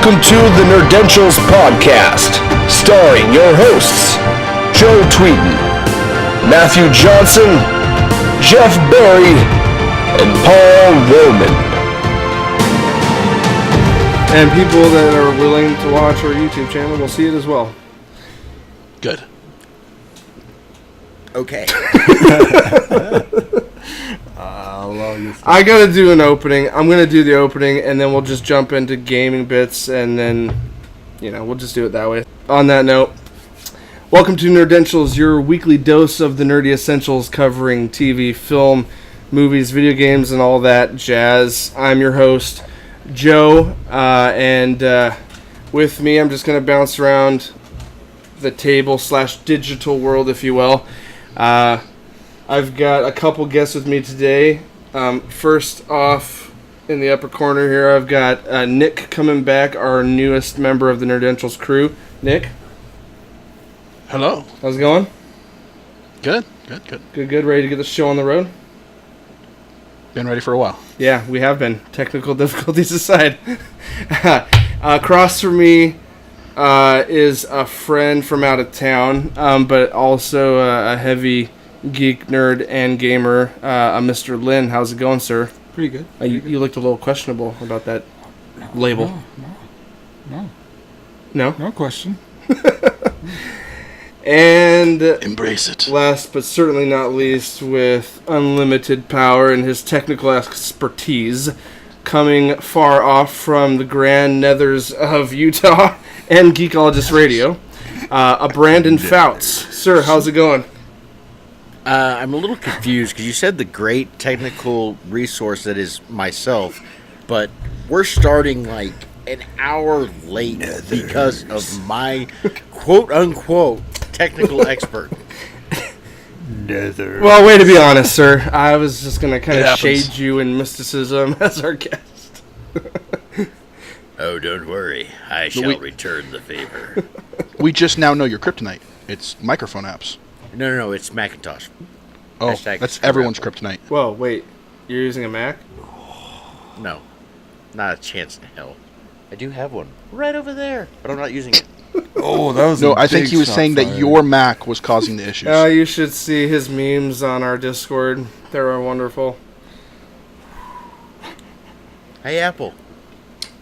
Welcome to the Nerdentials podcast, starring your hosts, Joe Tweeden, Matthew Johnson, Jeff Berry, and Paul Roman. And people that are willing to watch our YouTube channel will see it as well. Good. Okay. I gotta do an opening. I'm gonna do the opening, and then we'll just jump into gaming bits, and then, we'll just do it that way. On that note, welcome to Nerdentials, your weekly dose of the nerdy essentials covering TV, film, movies, video games, and all that jazz. I'm your host, Joe, and with me, I'm just gonna bounce around the table / digital world, if you will. I've got a couple guests with me today. First off, in the upper corner here, I've got Nick coming back, our newest member of the Nerdentials crew. Nick? Hello. How's it going? Good. Good. Ready to get the show on the road? Been ready for a while. Yeah, we have been. Technical difficulties aside. Across from me is a friend from out of town, but also a heavy geek, nerd, and gamer, Mr. Lynn. How's it going, sir? Pretty good. You looked a little questionable about that label. No? No question. And embrace it. Last but certainly not least, with unlimited power and his technical expertise, coming far off from the grand nethers of Utah and Geekologist Radio, a Brandon Foutz. Sir, how's it going? I'm a little confused because you said the great technical resource that is myself, but we're starting like an hour late because of my quote-unquote technical expert. Well, way to be honest, sir. I was just going to kind of shade you in mysticism as our guest. Oh, don't worry. I shall return the favor. We just now know your kryptonite. It's microphone apps. No, it's Macintosh. Oh, that's everyone's kryptonite. Whoa, wait. You're using a Mac? No. Not a chance in hell. I do have one. Right over there. But I'm not using it. Oh, that was I think he was saying that your Mac was causing the issues. You should see his memes on our Discord. They're wonderful. Hey, Apple.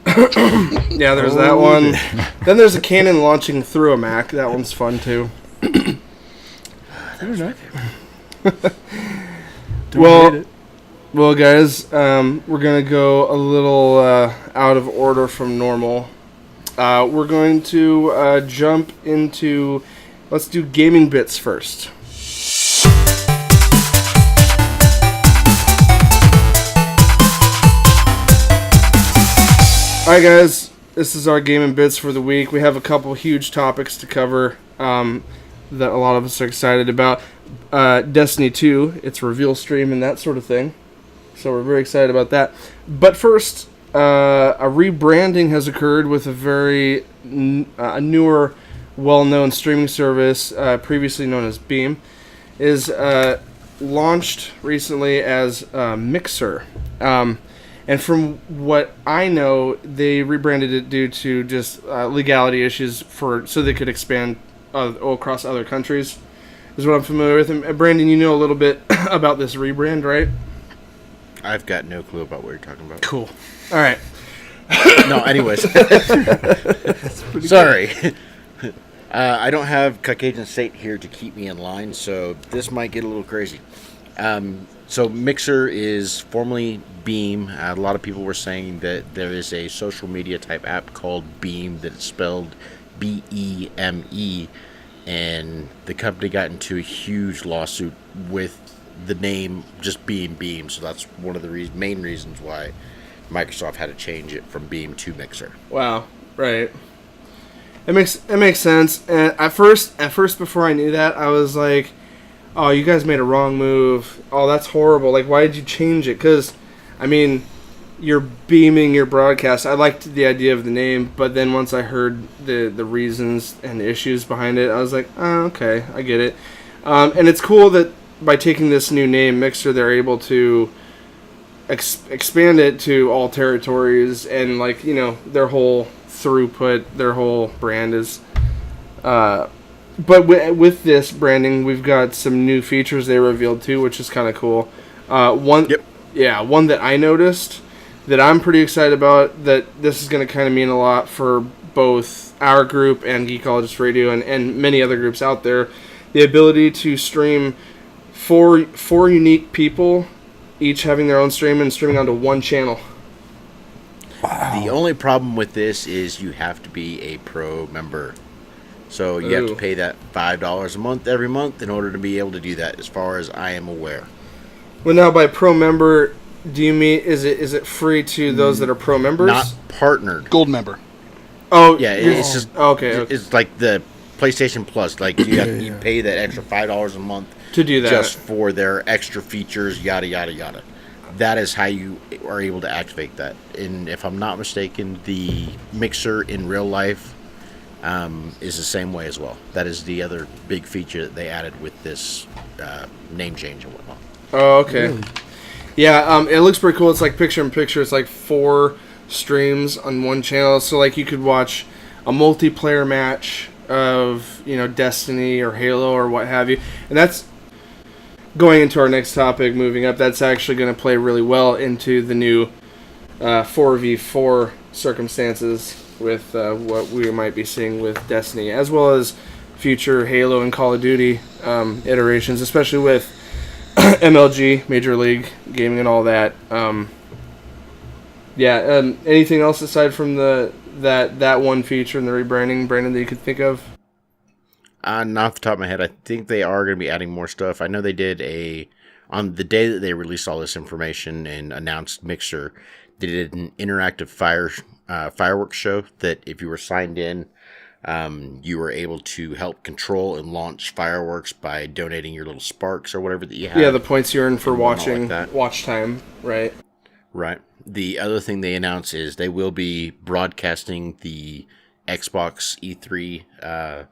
Yeah, there's that one. Then there's a cannon launching through a Mac. That one's fun, too. Well, guys, we're going to go a little out of order from normal. We're going to jump into... Let's do gaming bits first. Alright, guys, this is our gaming bits for the week. We have a couple huge topics to cover that a lot of us are excited about. Destiny 2, its reveal stream and that sort of thing. So we're very excited about that. But first, a rebranding has occurred with a very newer, well-known streaming service, previously known as Beam, is launched recently as Mixer. And from what I know, they rebranded it due to just legality issues so they could expand across other countries, is what I'm familiar with. And Brandon, you know a little bit about this rebrand, right? I've got no clue about what you're talking about. Cool. All right. No, anyways. Sorry. I don't have Caucasian State here to keep me in line, so this might get a little crazy. So Mixer is formerly Beam. A lot of people were saying that there is a social media type app called Beam that is spelled B-E-M-E, and the company got into a huge lawsuit with the name just being Beam, so that's one of the main reasons why Microsoft had to change it from Beam to Mixer. Wow, right. It makes sense. And at first, before I knew that, I was like, "Oh, you guys made a wrong move. Oh, that's horrible. Like, why did you change it?" Because, I mean, you're beaming your broadcast. I liked the idea of the name, but then once I heard the reasons and the issues behind it, I was like, "Oh, okay, I get it." And it's cool that by taking this new name, Mixer, they're able to expand it to all territories, and their whole throughput. Their whole brand is. But with this branding, we've got some new features they revealed too, which is kind of cool. One that I noticed that I'm pretty excited about, that this is going to kind of mean a lot for both our group and Geekologist Radio and many other groups out there. The ability to stream four unique people, each having their own stream and streaming onto one channel. Wow. The only problem with this is you have to be a pro member. So you have to pay that $5 a month every month in order to be able to do that, as far as I am aware. Well, now by pro member, do you mean is it free to those that are pro members? Not partnered. Gold member. Oh yeah, it's just okay. It's like the PlayStation Plus. Like you pay that extra $5 a month to do that, just for their extra features. Yada yada yada. That is how you are able to activate that. And if I'm not mistaken, the mixer in real life is the same way as well. That is the other big feature that they added with this name change and whatnot. Oh, okay. Really? Yeah, it looks pretty cool. It's like picture-in-picture. It's like 4 streams on one channel. So, like, you could watch a multiplayer match of, Destiny or Halo or what have you. And that's going into our next topic, moving up. That's actually going to play really well into the new 4v4 circumstances with what we might be seeing with Destiny, as well as future Halo and Call of Duty iterations, especially with MLG, Major League Gaming, and all that. Anything else aside from that one feature and the rebranding, Brandon, that you could think of? Not off the top of my head. I think they are going to be adding more stuff. I know they did on the day that they released all this information and announced Mixer, they did an interactive fireworks show that if you were signed in, you were able to help control and launch fireworks by donating your little sparks or whatever that you have. Yeah, the points you earn for watching, watch time, right? Right. The other thing they announced is they will be broadcasting the Xbox E3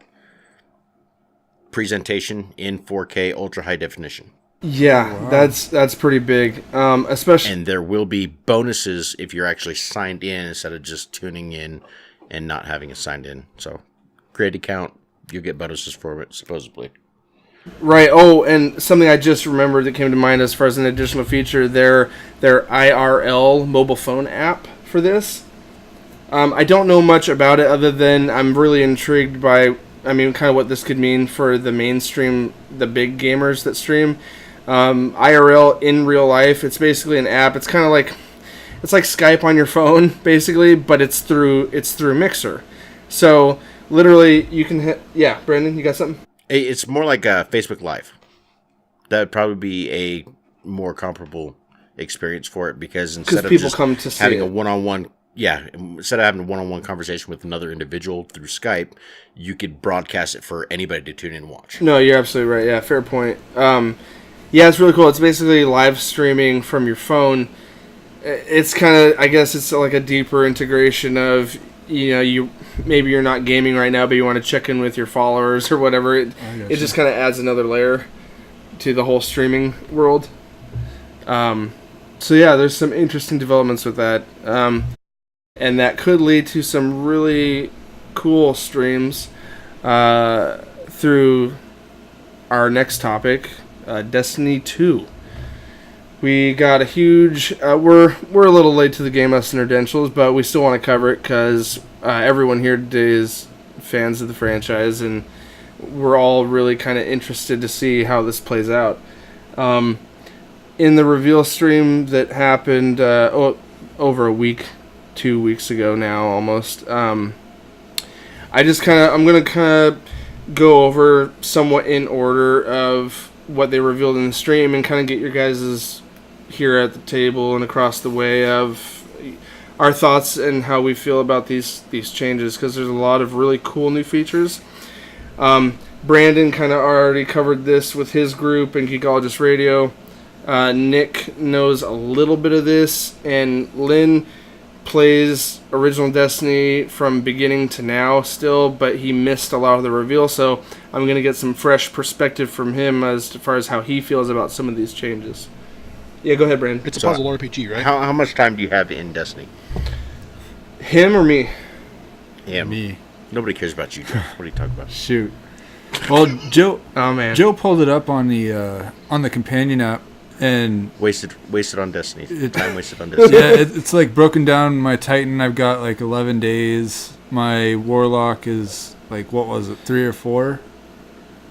presentation in 4K ultra high definition. Yeah, wow. That's pretty big. Especially, and there will be bonuses if you're actually signed in instead of just tuning in and not having it signed in. So, create an account, you'll get bonuses for it, supposedly. Right. Oh, and something I just remembered that came to mind as far as an additional feature, their IRL mobile phone app for this. I don't know much about it other than I'm really intrigued by, kind of what this could mean for the mainstream, the big gamers that stream. IRL in real life, it's basically an app. It's kind of like, it's like Skype on your phone, basically, but it's through Mixer. So, literally, you can hit... Yeah, Brandon, you got something? It's more like a Facebook Live. That would probably be a more comparable experience for it, because instead of just having a one-on-one... Yeah, instead of having a one-on-one conversation with another individual through Skype, you could broadcast it for anybody to tune in and watch. No, you're absolutely right. Yeah, fair point. Yeah, it's really cool. It's basically live streaming from your phone. It's kind of, I guess it's like a deeper integration of, maybe you're not gaming right now, but you want to check in with your followers or whatever. It just kind of adds another layer to the whole streaming world. So yeah, there's some interesting developments with that. And that could lead to some really cool streams through our next topic, Destiny 2. We got a huge... we're a little late to the game, us Nerdentials, but we still want to cover it because everyone here today is fans of the franchise, and we're all really kind of interested to see how this plays out. In the reveal stream that happened over a week, 2 weeks ago now, almost, I'm going to go over somewhat in order of what they revealed in the stream and kind of get your guys' here at the table and across the way of our thoughts and how we feel about these changes, because there's a lot of really cool new features. Brandon kind of already covered this with his group and Geekologist Radio. Nick knows a little bit of this, and Lynn plays original Destiny from beginning to now still, but he missed a lot of the reveal, so I'm going to get some fresh perspective from him as far as how he feels about some of these changes. Yeah, go ahead, Brandon. It's a puzzle RPG, right? How much time do you have in Destiny? Him or me? Him. Me. Nobody cares about you, Joe. What are you talking about? Shoot. Well, Joe. Oh man. Joe pulled it up on the companion app, and Wasted on Destiny. Time wasted on Destiny. yeah, it's like broken down. My Titan, I've got like 11 days. My Warlock is like, what was it, 3 or 4?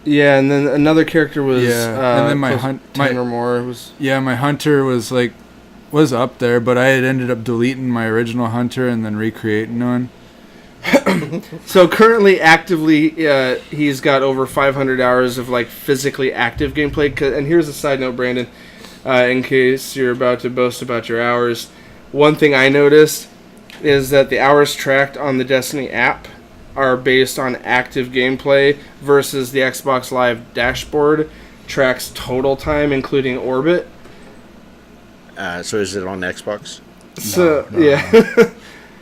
Yeah, and then another character was and then my 10 or more was. Yeah, my Hunter was up there, but I had ended up deleting my original Hunter and then recreating one. So currently, actively, he's got over 500 hours of like physically active gameplay. And here's a side note, Brandon, in case you're about to boast about your hours. One thing I noticed is that the hours tracked on the Destiny app are based on active gameplay versus the Xbox Live dashboard tracks total time, including orbit. So is it on Xbox? So No. Yeah.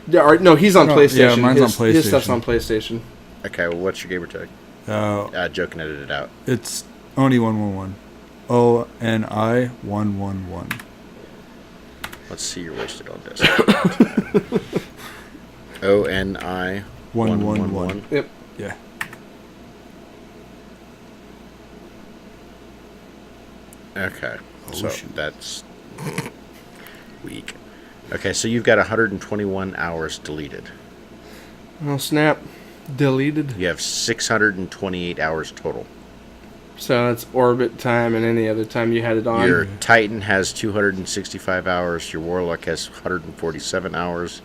No, he's on PlayStation. Yeah, mine's on PlayStation. His stuff's on PlayStation. Okay, well, what's your gamer tag? Joe can edit it out. It's Oni 111. ONI 111. Let's see your wasted on Destiny. ONI 111. Yep. Yeah. Okay, so shoot. that's weak. Okay, so you've got 121 hours deleted. Oh, snap. Deleted. You have 628 hours total. So that's orbit time and any other time you had it on. Your Titan has 265 hours. Your Warlock has 147 hours.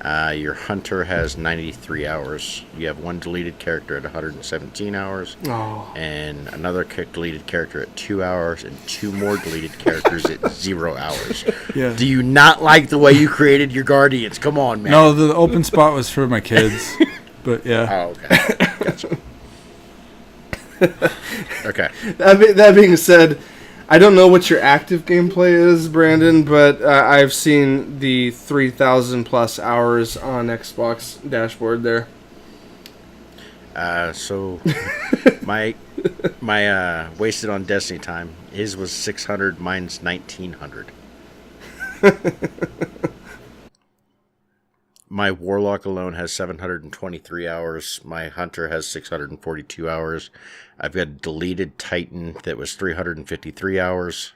Your Hunter has 93 hours. You have one deleted character at 117 hours. Oh. And another deleted character at 2 hours. And 2 more deleted characters at 0 hours. Yeah. Do you not like the way you created your Guardians? Come on, man. No, the open spot was for my kids. But yeah. Oh, okay. Gotcha. Okay. That being said, I don't know what your active gameplay is, Brandon, but I've seen the 3,000 plus hours on Xbox dashboard there. So my wasted on Destiny time, his was 600, mine's 1,900. My Warlock alone has 723 hours. My Hunter has 642 hours. I've got a deleted Titan that was 353 hours.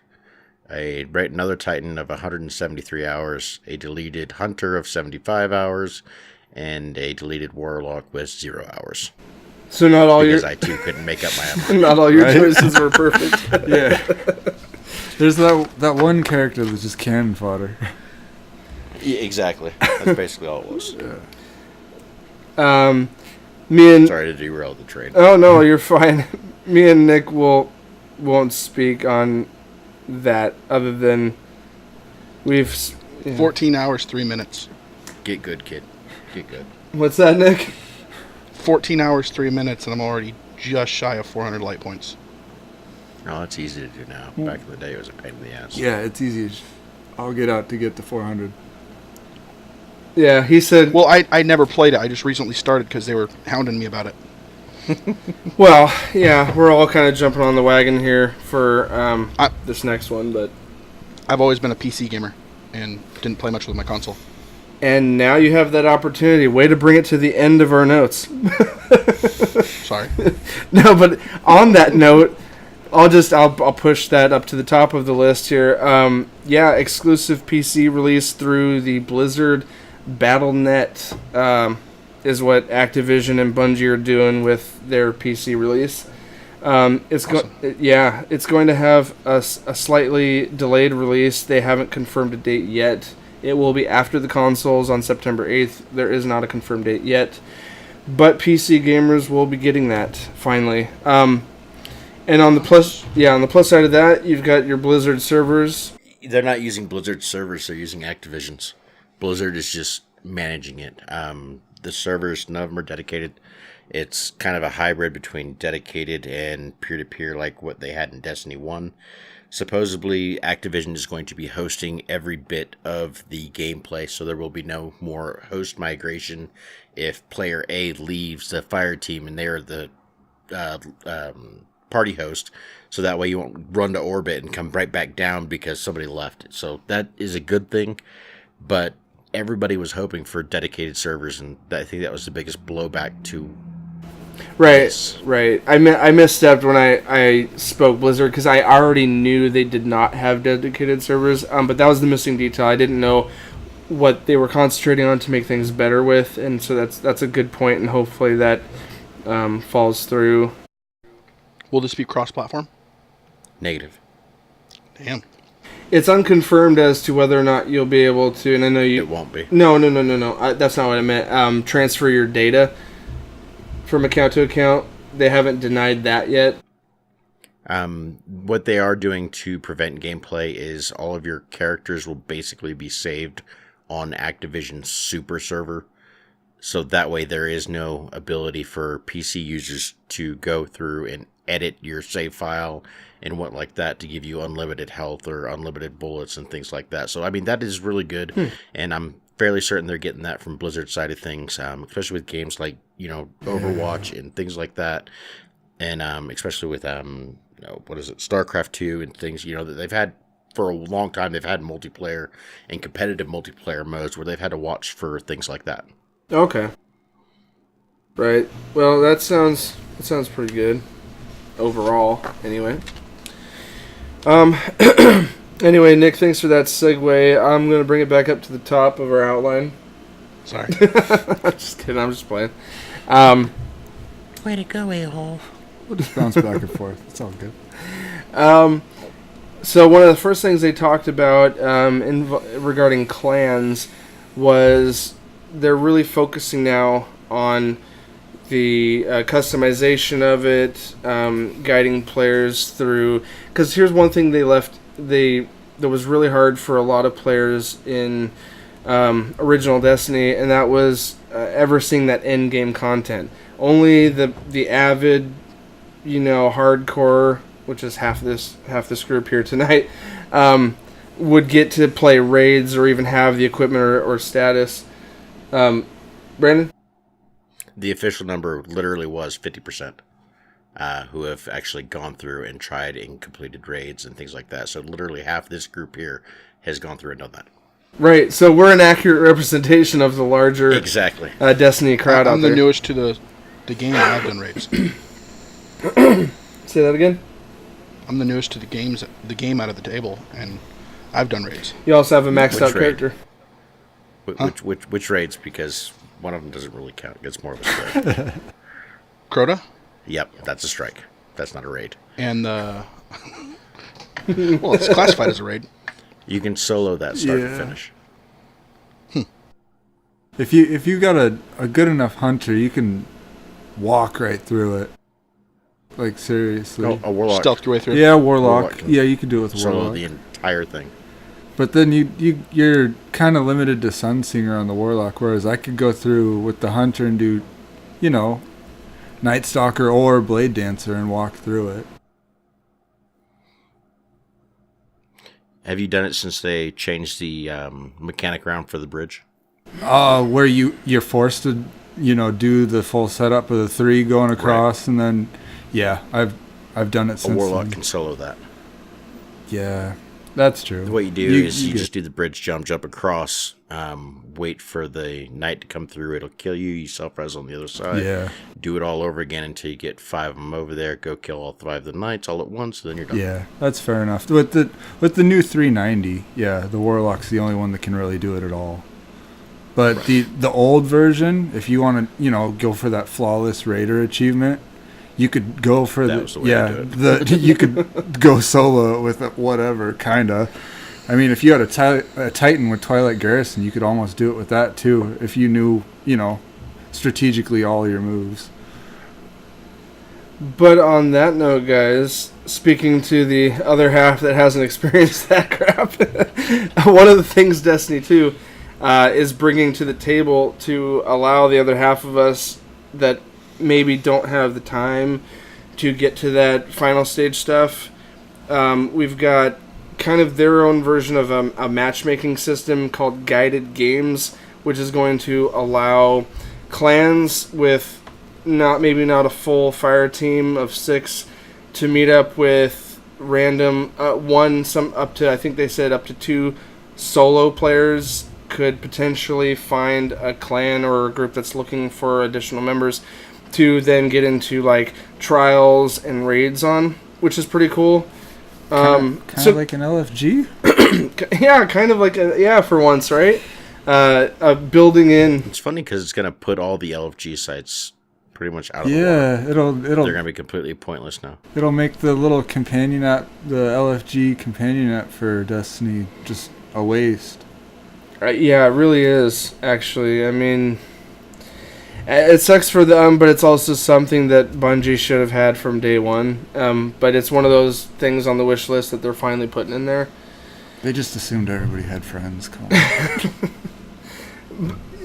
Another Titan of 173 hours. A deleted Hunter of 75 hours. And a deleted Warlock with 0 hours. So not all Because your I too couldn't make up my effort. not all your choices were perfect. Yeah. There's that one character that's just cannon fodder. Yeah, exactly. That's basically all it was. Me and Sorry to derail the train. Oh no, you're fine. Me and Nick won't speak on that other than we've 14 hours, 3 minutes. Get good, kid. Get good. What's that, Nick? 14 hours, 3 minutes, and I'm already just shy of 400 light points. No, it's easy to do now. Back in the day, it was a pain in the ass. Yeah, it's easy. I'll get out to get to 400. Yeah, he said. Well, I never played it. I just recently started because they were hounding me about it. Well, yeah, we're all kind of jumping on the wagon here for this next one, but I've always been a PC gamer and didn't play much with my console. and now you have that opportunity. Way to bring it to the end of our notes. Sorry. No, but on that note, I'll push that up to the top of the list here. Yeah, exclusive PC release through the Blizzard Battle.net is what Activision and Bungie are doing with their PC release. It's going to have a slightly delayed release. They haven't confirmed a date yet. It will be after the consoles on September 8th. There is not a confirmed date yet, but PC gamers will be getting that finally. And on the plus side of that, you've got your Blizzard servers. They're not using Blizzard servers, they're using Activision's. Blizzard is just managing it. The servers, none of them are dedicated. It's kind of a hybrid between dedicated and peer-to-peer like what they had in Destiny 1. Supposedly, Activision is going to be hosting every bit of the gameplay, so there will be no more host migration if player A leaves the fire team and they're the party host, so that way you won't run to orbit and come right back down because somebody left it. So that is a good thing, but everybody was hoping for dedicated servers, and I think that was the biggest blowback to. Right. I misstepped when I spoke Blizzard because I already knew they did not have dedicated servers. But that was the missing detail. I didn't know what they were concentrating on to make things better with, and so that's a good point, and hopefully that falls through. Will this be cross-platform? Negative. Damn. It's unconfirmed as to whether or not you'll be able to, and I know you... It won't be. No. That's not what I meant. Transfer your data from account to account. They haven't denied that yet. What they are doing to prevent gameplay is all of your characters will basically be saved on Activision's super server. So that way there is no ability for PC users to go through and edit your save file and what like that to give you unlimited health or unlimited bullets and things like that. So, I mean, that is really good. And I'm fairly certain they're getting that from Blizzard's side of things, especially with games like, Overwatch and things like that. And especially with, StarCraft 2 and things, that they've had for a long time. They've had multiplayer and competitive multiplayer modes where they've had to watch for things like that. Okay. Right. Well, that sounds pretty good. Overall, anyway. Anyway, Nick, thanks for that segue. I'm going to bring it back up to the top of our outline. Sorry. Just kidding, I'm just playing. Way to go, a-hole. We'll just bounce back and forth. It's all good. So one of the first things they talked about regarding clans was they're really focusing now on the customization of it, guiding players through. Because here's one thing that was really hard for a lot of players in original Destiny, and that was ever seeing that end game content. Only the avid, hardcore, which is half this group here tonight, would get to play raids or even have the equipment or status. Brandon? The official number literally was 50% who have actually gone through and tried and completed raids and things like that. So literally half this group here has gone through and done that. Right, so we're an accurate representation of the larger exactly Destiny crowd out there. I'm the newest to the game, and I've done raids. Say that again? I'm the newest to the game out of the table, and I've done raids. You also have a maxed out character. Which raids? Because one of them doesn't really count. It's more of a strike. Crota? Yep, that's a strike. That's not a raid. And well, it's classified as a raid. You can solo that start to finish. If you got a good enough hunter, you can walk right through it. Like, seriously. Oh, a warlock. Stealth your way through. Yeah, warlock. Yeah, you can do it with solo warlock. the entire thing. But then you're kind of limited to Sunsinger on the warlock, whereas I could go through with the hunter and do, Night Stalker or Blade Dancer and walk through it. Have you done it since they changed the mechanic round for the bridge? Where you're forced to, do the full setup of the 3 going across, and then, yeah, I've done it since. A warlock can solo that. Yeah, that's true. What you do is you just do the bridge jump across, wait for the knight to come through. It'll kill you. You self-res on the other side. Yeah. Do it all over again until you get 5 of them over there. Go kill all 5 of the knights all at once, then you're done. Yeah, that's fair enough. With the new 390, yeah, the warlock's the only one that can really do it at all. But the old version, if you want to, go for that flawless raider achievement, you could go for you could go solo with whatever, kinda. I mean, if you had a Titan with Twilight Garrison, you could almost do it with that too, if you knew, strategically all your moves. But on that note, guys, speaking to the other half that hasn't experienced that crap, one of the things Destiny 2 is bringing to the table to allow the other half of us that maybe don't have the time to get to that final stage stuff. We've got kind of their own version of a matchmaking system called Guided Games, which is going to allow clans with not a full fire team of 6 to meet up with random I think they said up to 2 solo players could potentially find a clan or a group that's looking for additional members to then get into like trials and raids on, which is pretty cool. Kind of like an LFG? Yeah, kind of like for once, right? Building in. It's funny because it's going to put all the LFG sites pretty much out of the water. They're going to be completely pointless now. It'll make the little companion app, the LFG companion app for Destiny, just a waste. Yeah, it really is, actually. I mean, it sucks for them, but it's also something that Bungie should have had from day one. But it's one of those things on the wish list that they're finally putting in there. They just assumed everybody had friends. Come on.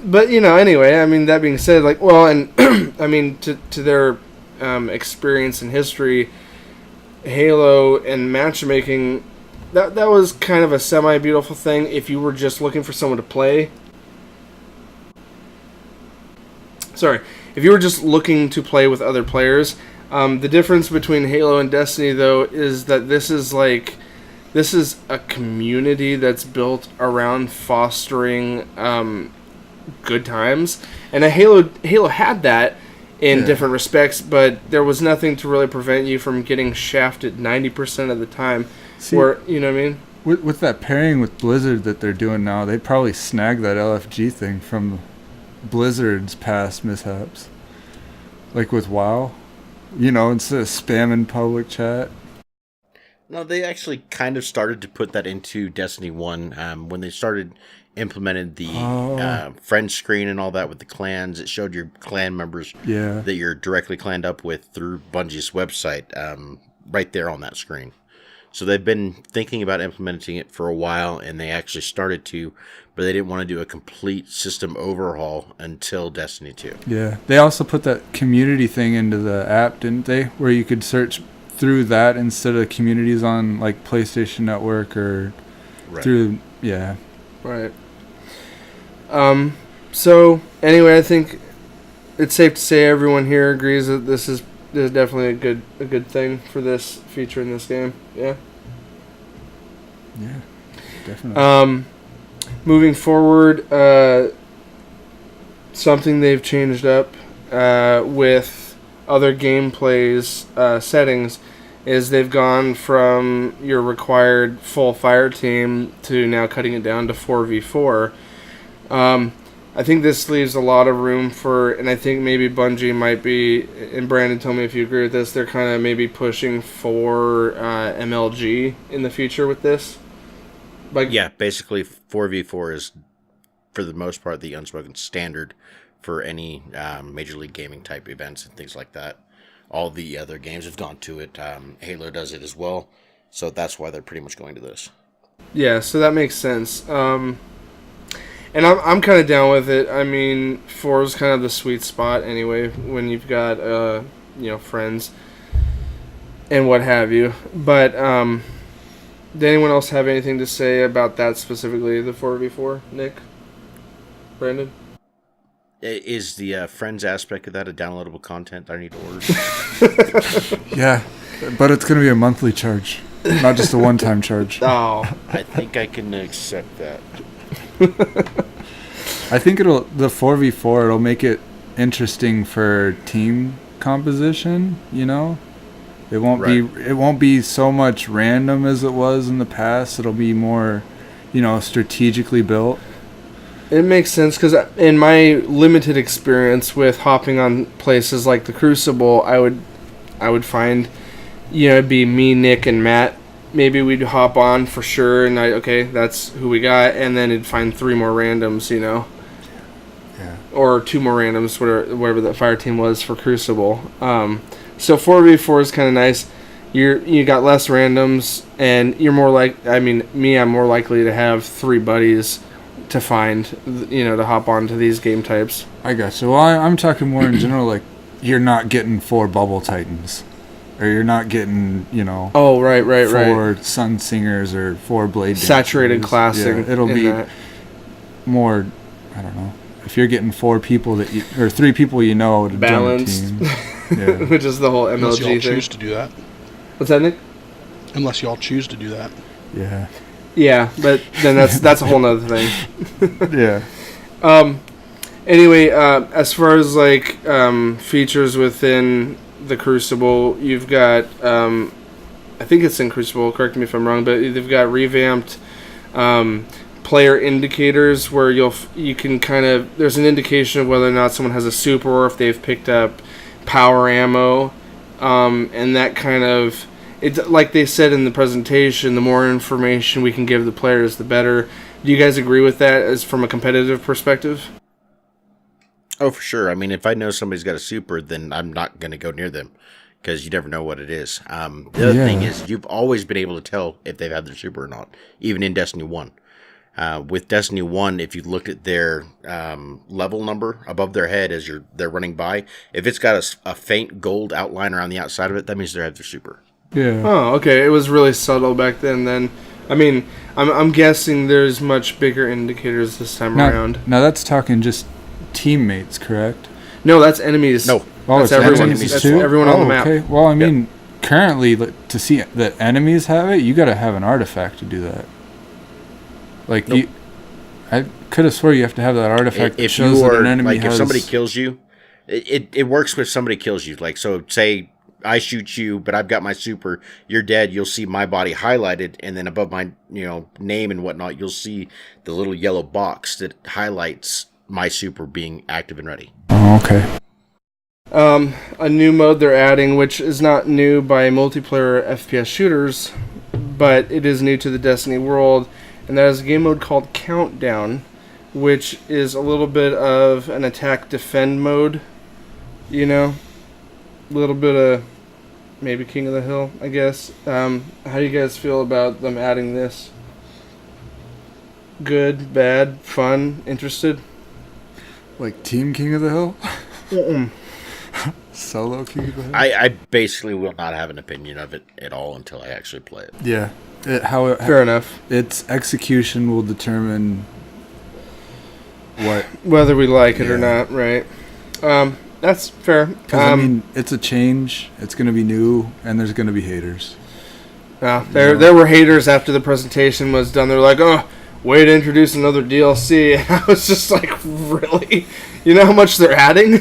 But, anyway, I mean, that being said, like, well, and, I mean, to their experience in history, Halo and matchmaking, that was kind of a semi-beautiful thing if you were just looking for someone to play. Sorry, if you were just looking to play with other players. The difference between Halo and Destiny, though, is that this is a community that's built around fostering good times, and Halo had that in different respects, but there was nothing to really prevent you from getting shafted 90% of the time. See, or you know what I mean? With that pairing with Blizzard that they're doing now, they probably snagged that LFG thing from Blizzard's past mishaps, like with WoW. Instead of spamming public chat. No, they actually kind of started to put that into Destiny 1 when they started implemented the friend screen and all that with the clans. It showed your clan members that you're directly clanned up with through Bungie's website right there on that screen. So they've been thinking about implementing it for a while, and they actually started to, but they didn't want to do a complete system overhaul until Destiny 2. Yeah, they also put that community thing into the app, didn't they? Where you could search through that instead of communities on like PlayStation Network or through Right. So anyway, I think it's safe to say everyone here agrees that this is definitely a good thing for this feature in this game. Yeah. Yeah. Definitely. Moving forward, something they've changed up with other gameplay's settings is they've gone from your required full fire team to now cutting it down to 4v4. I think this leaves a lot of room for, and I think maybe Bungie might be, and Brandon, tell me if you agree with this, they're kind of maybe pushing for MLG in the future with this. Yeah, basically 4v4 is, for the most part, the unspoken standard for any Major League Gaming type events and things like that. All the other games have gone to it. Halo does it as well, so that's why they're pretty much going to this. Yeah, so that makes sense. And I'm kind of down with it. I mean, 4 is kind of the sweet spot anyway when you've got friends and what have you. But did anyone else have anything to say about that specifically, the 4v4? Nick? Brandon? Is the friends aspect of that a downloadable content I need to order? Yeah, but it's going to be a monthly charge, not just a one-time charge. Oh, I think I can accept that. I think the 4v4 it'll make it interesting for team composition. It won't be so much random as it was in the past. It'll be more, strategically built. It makes sense because in my limited experience with hopping on places like the Crucible, I would find, it'd be me, Nick, and Matt. Maybe we'd hop on for sure, and that's who we got, and then it'd find 3 more randoms, Yeah. Or 2 more randoms, whatever the fire team was for Crucible. So 4v4 is kind of nice. You got less randoms, and you're more I'm more likely to have 3 buddies to find, to hop onto these game types. I got you. Well, I'm talking more in general, like you're not getting 4 Bubble Titans. Or you're not getting, Oh, right. 4 Sun Singers or 4 Blade Dancers. Saturated classing. Yeah, it'll be more, I don't know. If you're getting 4 people or 3 people to balanced, join a team. Yeah. Which is the whole MLG Unless y'all thing. choose to do that. What's that, Nick? Unless y'all choose to do that. Yeah. Yeah, but then that's a whole nother thing. Yeah. Anyway, as far as like features within the Crucible, you've got I think it's in Crucible. Correct me if I'm wrong, but they've got revamped player indicators where you can kind of, there's an indication of whether or not someone has a super or if they've picked up power ammo, and that kind of, it's like they said in the presentation, the more information we can give the players, the better. Do you guys agree with that as from a competitive perspective? Oh, for sure. I mean, if I know somebody's got a super, then I'm not going to go near them because you never know what it is. The other thing is you've always been able to tell if they've had their super or not, even in Destiny 1. With Destiny 1, if you looked at their level number above their head as they're running by, if it's got a faint gold outline around the outside of it, that means they have their super. Yeah. Oh, okay. It was really subtle back then. I mean, I'm guessing there's much bigger indicators this time around. Now that's talking just teammates, correct? No, that's enemies. No. Oh, that's it's everyone. enemies That's too? everyone on the map. Okay. Well, I mean, currently, to see that enemies have it, you got to have an artifact to do that. Like, I could have swore you have to have that artifact that shows that an enemy has... If somebody kills you, it works if somebody kills you. Like, so say I shoot you, but I've got my super, you're dead, you'll see my body highlighted, and then above my name and whatnot, you'll see the little yellow box that highlights my super being active and ready. Oh, okay. A new mode they're adding, which is not new by multiplayer FPS shooters, but it is new to the Destiny world, and that is a game mode called Countdown, which is a little bit of an attack-defend mode, a little bit of maybe King of the Hill, I guess. How do you guys feel about them adding this? Good, bad, fun, interested? Like Team King of the Hill? Solo King of the Hill? I basically will not have an opinion of it at all until I actually play it. Yeah. Fair enough. Its execution will determine whether we like it or not, right? That's fair. Because, it's a change. It's going to be new, and there's going to be haters. There were haters after the presentation was done. They're like, oh, way to introduce another DLC. And I was just like, really? You know how much they're adding?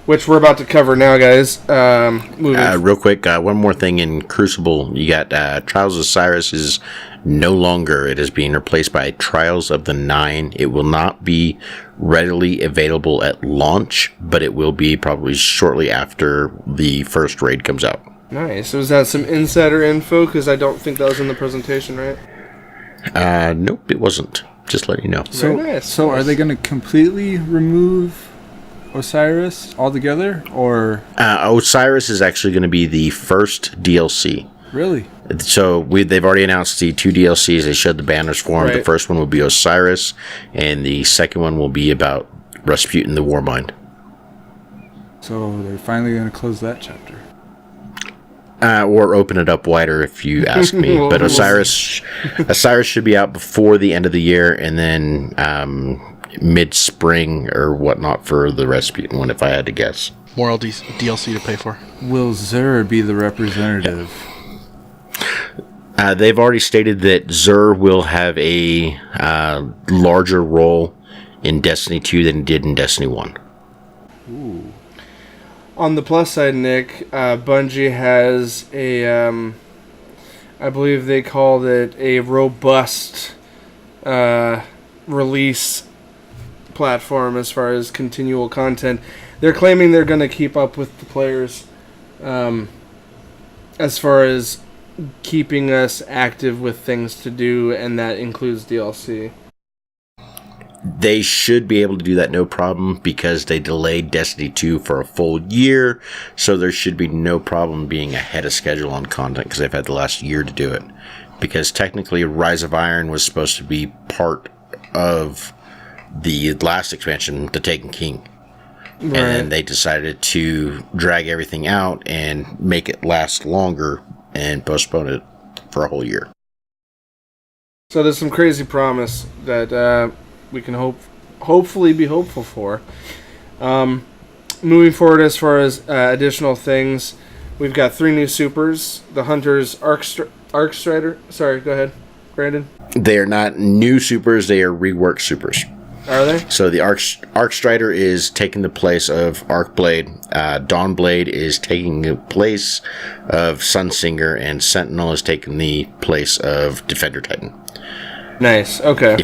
Which we're about to cover now, guys. Real quick, one more thing in Crucible. You got Trials of Osiris is no longer. It is being replaced by Trials of the Nine. It will not be readily available at launch, but it will be probably shortly after the first raid comes out. Nice. So is that some insider info? Because I don't think that was in the presentation, right? Nope, it wasn't. Just letting you know. Very nice. So are they going to completely remove Osiris altogether, or Osiris is actually going to be the first DLC. Really? So they've already announced the 2 DLCs. They showed the banners for them. Right. The first one will be Osiris, and the second one will be about Rasputin the Warmind. So they're finally going to close that chapter. Or open it up wider, if you ask me. But Osiris should be out before the end of the year, and then mid-spring or whatnot for the Rasputin one, if I had to guess. More DLC to pay for. Will Zur be the representative? They've already stated that Zur will have a larger role in Destiny 2 than he did in Destiny 1. Ooh. On the plus side, Nick, Bungie has a, I believe they called it a robust release platform as far as continual content. They're claiming they're going to keep up with the players as far as keeping us active with things to do, and that includes DLC. They should be able to do that no problem because they delayed Destiny 2 for a full year, so there should be no problem being ahead of schedule on content because they've had the last year to do it. Because technically Rise of Iron was supposed to be part of the last expansion, The Taken King. Right. And then they decided to drag everything out and make it last longer and postpone it for a whole year. So there's some crazy promise that we can hopefully be hopeful for. Moving forward as far as additional things, we've got 3 new supers. The Hunter's Arc Strider. Sorry, go ahead, Brandon. They are not new supers, they are reworked supers. Are they? So the Arc Strider is taking the place of Arc Blade. Dawn Blade is taking the place of Sunsinger, and Sentinel is taking the place of Defender Titan. Nice. Okay.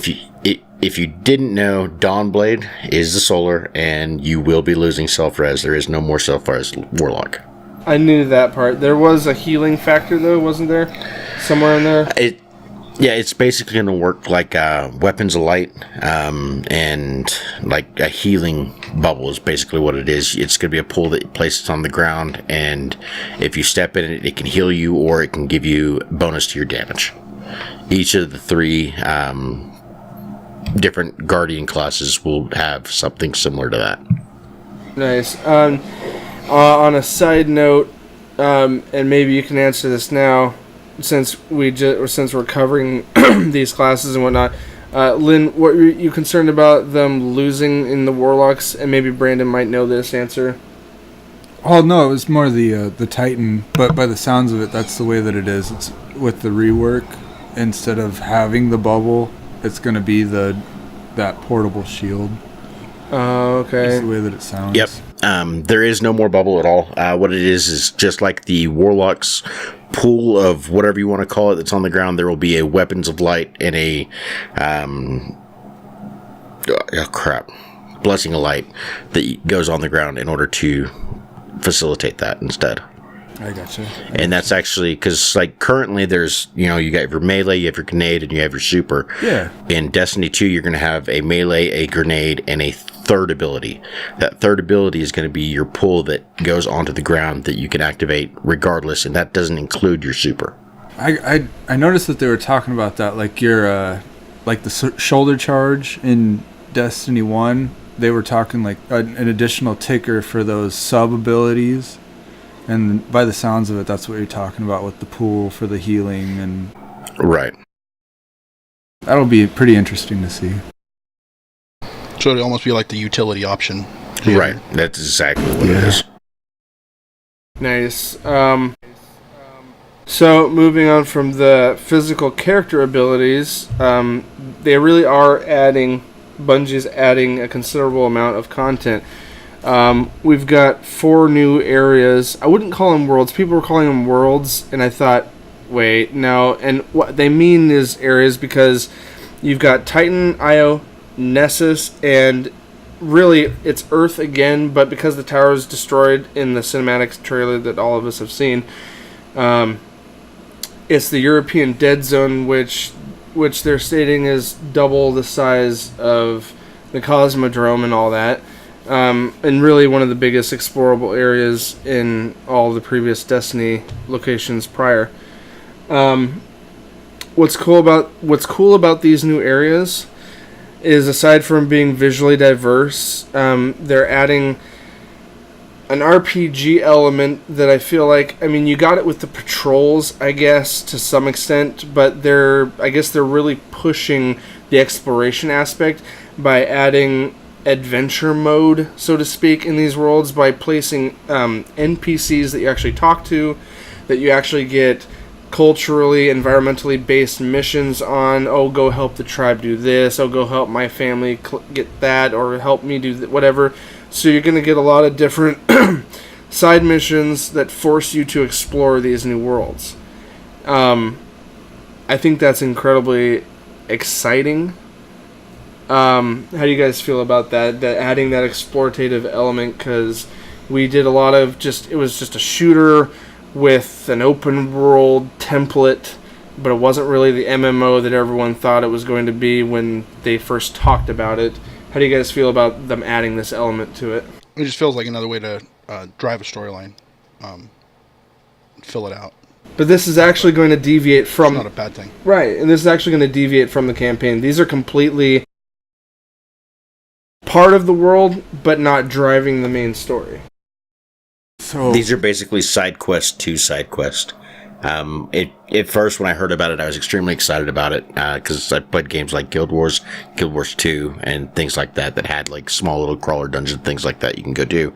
If you didn't know, Dawn Blade is the Solar, and you will be losing self-res. There is no more self-res Warlock. I knew that part. There was a healing factor, though, wasn't there? Somewhere in there? It's basically going to work like Weapons of Light, and like a healing bubble is basically what it is. It's going to be a pool that places on the ground, and if you step in it, it can heal you, or it can give you bonus to your damage. Each of the three different Guardian classes will have something similar to that. Nice. On a side note, and maybe you can answer this now, since we're covering these classes and whatnot. Lynn, what were you concerned about them losing in the Warlocks? And maybe Brandon might know this answer. Oh no, it was more the Titan, but by the sounds of it, that's the way that it is. It's with the rework. Instead of having the bubble, it's going to be that portable shield. Oh, okay. That's the way that it sounds. Yep. There is no more bubble at all. What it is just like the Warlock's pool of whatever you want to call it that's on the ground. There will be a Weapons of Light and a Blessing of Light that goes on the ground in order to facilitate that instead. I gotcha. And that's actually because, like, currently there's, you got your melee, you have your grenade, and you have your super. Yeah. In Destiny 2, you're going to have a melee, a grenade, and a third ability. That third ability is going to be your pull that goes onto the ground that you can activate regardless, and that doesn't include your super. I noticed that they were talking about that, like your like the shoulder charge in Destiny 1. They were talking like an additional ticker for those sub abilities. And by the sounds of it, that's what you're talking about with the pool for the healing. And right. That'll be pretty interesting to see. So it'll almost be like the utility option. Right. That's exactly what it is. Nice. So moving on from the physical character abilities, they really are Bungie's adding a considerable amount of content. We've got 4 new areas. I wouldn't call them worlds. People were calling them worlds, and I thought, wait, no. And what they mean is areas because you've got Titan, Io, Nessus, and really it's Earth again, but because the tower is destroyed in the cinematics trailer that all of us have seen, it's the European Dead Zone, which they're stating is double the size of the Cosmodrome and all that. And really one of the biggest explorable areas in all the previous Destiny locations prior. What's cool about these new areas is, aside from being visually diverse, they're adding an RPG element that I feel like, you got it with the patrols, I guess, to some extent, but they're really pushing the exploration aspect by adding adventure mode, so to speak, in these worlds by placing NPCs that you actually talk to, that you actually get culturally, environmentally based missions on. Oh, go help the tribe do this. Oh, go help my family get that, or help me do whatever. So you're going to get a lot of different side missions that force you to explore these new worlds. I think that's incredibly exciting. How do you guys feel about that adding that explorative element? Because we did a lot of it was just a shooter with an open world template, but it wasn't really the MMO that everyone thought it was going to be when they first talked about it. How do you guys feel about them adding this element to it? It just feels like another way to drive a storyline, fill it out. But this is actually going to deviate from... It's not a bad thing. Right, and this is actually going to deviate from the campaign. These are completely part of the world, but not driving the main story. So these are basically side quest to side quest. At first, when I heard about it, I was extremely excited about it because I played games like Guild Wars 2, and things like that had like small little crawler dungeon things like that you can go do.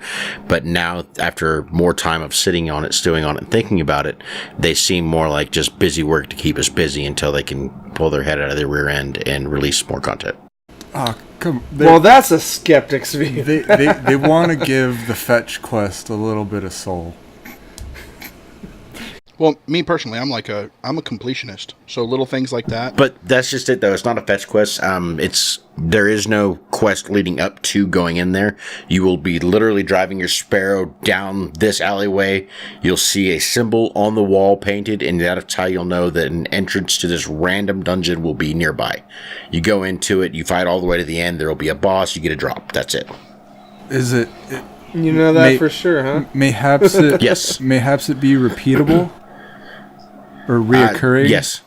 But now, after more time of sitting on it, stewing on it, and thinking about it, they seem more like just busy work to keep us busy until they can pull their head out of their rear end and release more content. Oh, come. Well, that's a skeptic's view. They want to give the fetch quest a little bit of soul. Well, me personally, I'm a completionist. So little things like that. But that's just it, though. It's not a fetch quest. There is no quest leading up to going in there. You will be literally driving your Sparrow down this alleyway. You'll see a symbol on the wall painted, and that's how you'll know that an entrance to this random dungeon will be nearby. You go into it, you fight all the way to the end. There will be a boss. You get a drop. That's it. Is it? You know that for sure, huh? Mayhaps it. Yes. Mayhaps it be repeatable. Or reoccurring? Yes.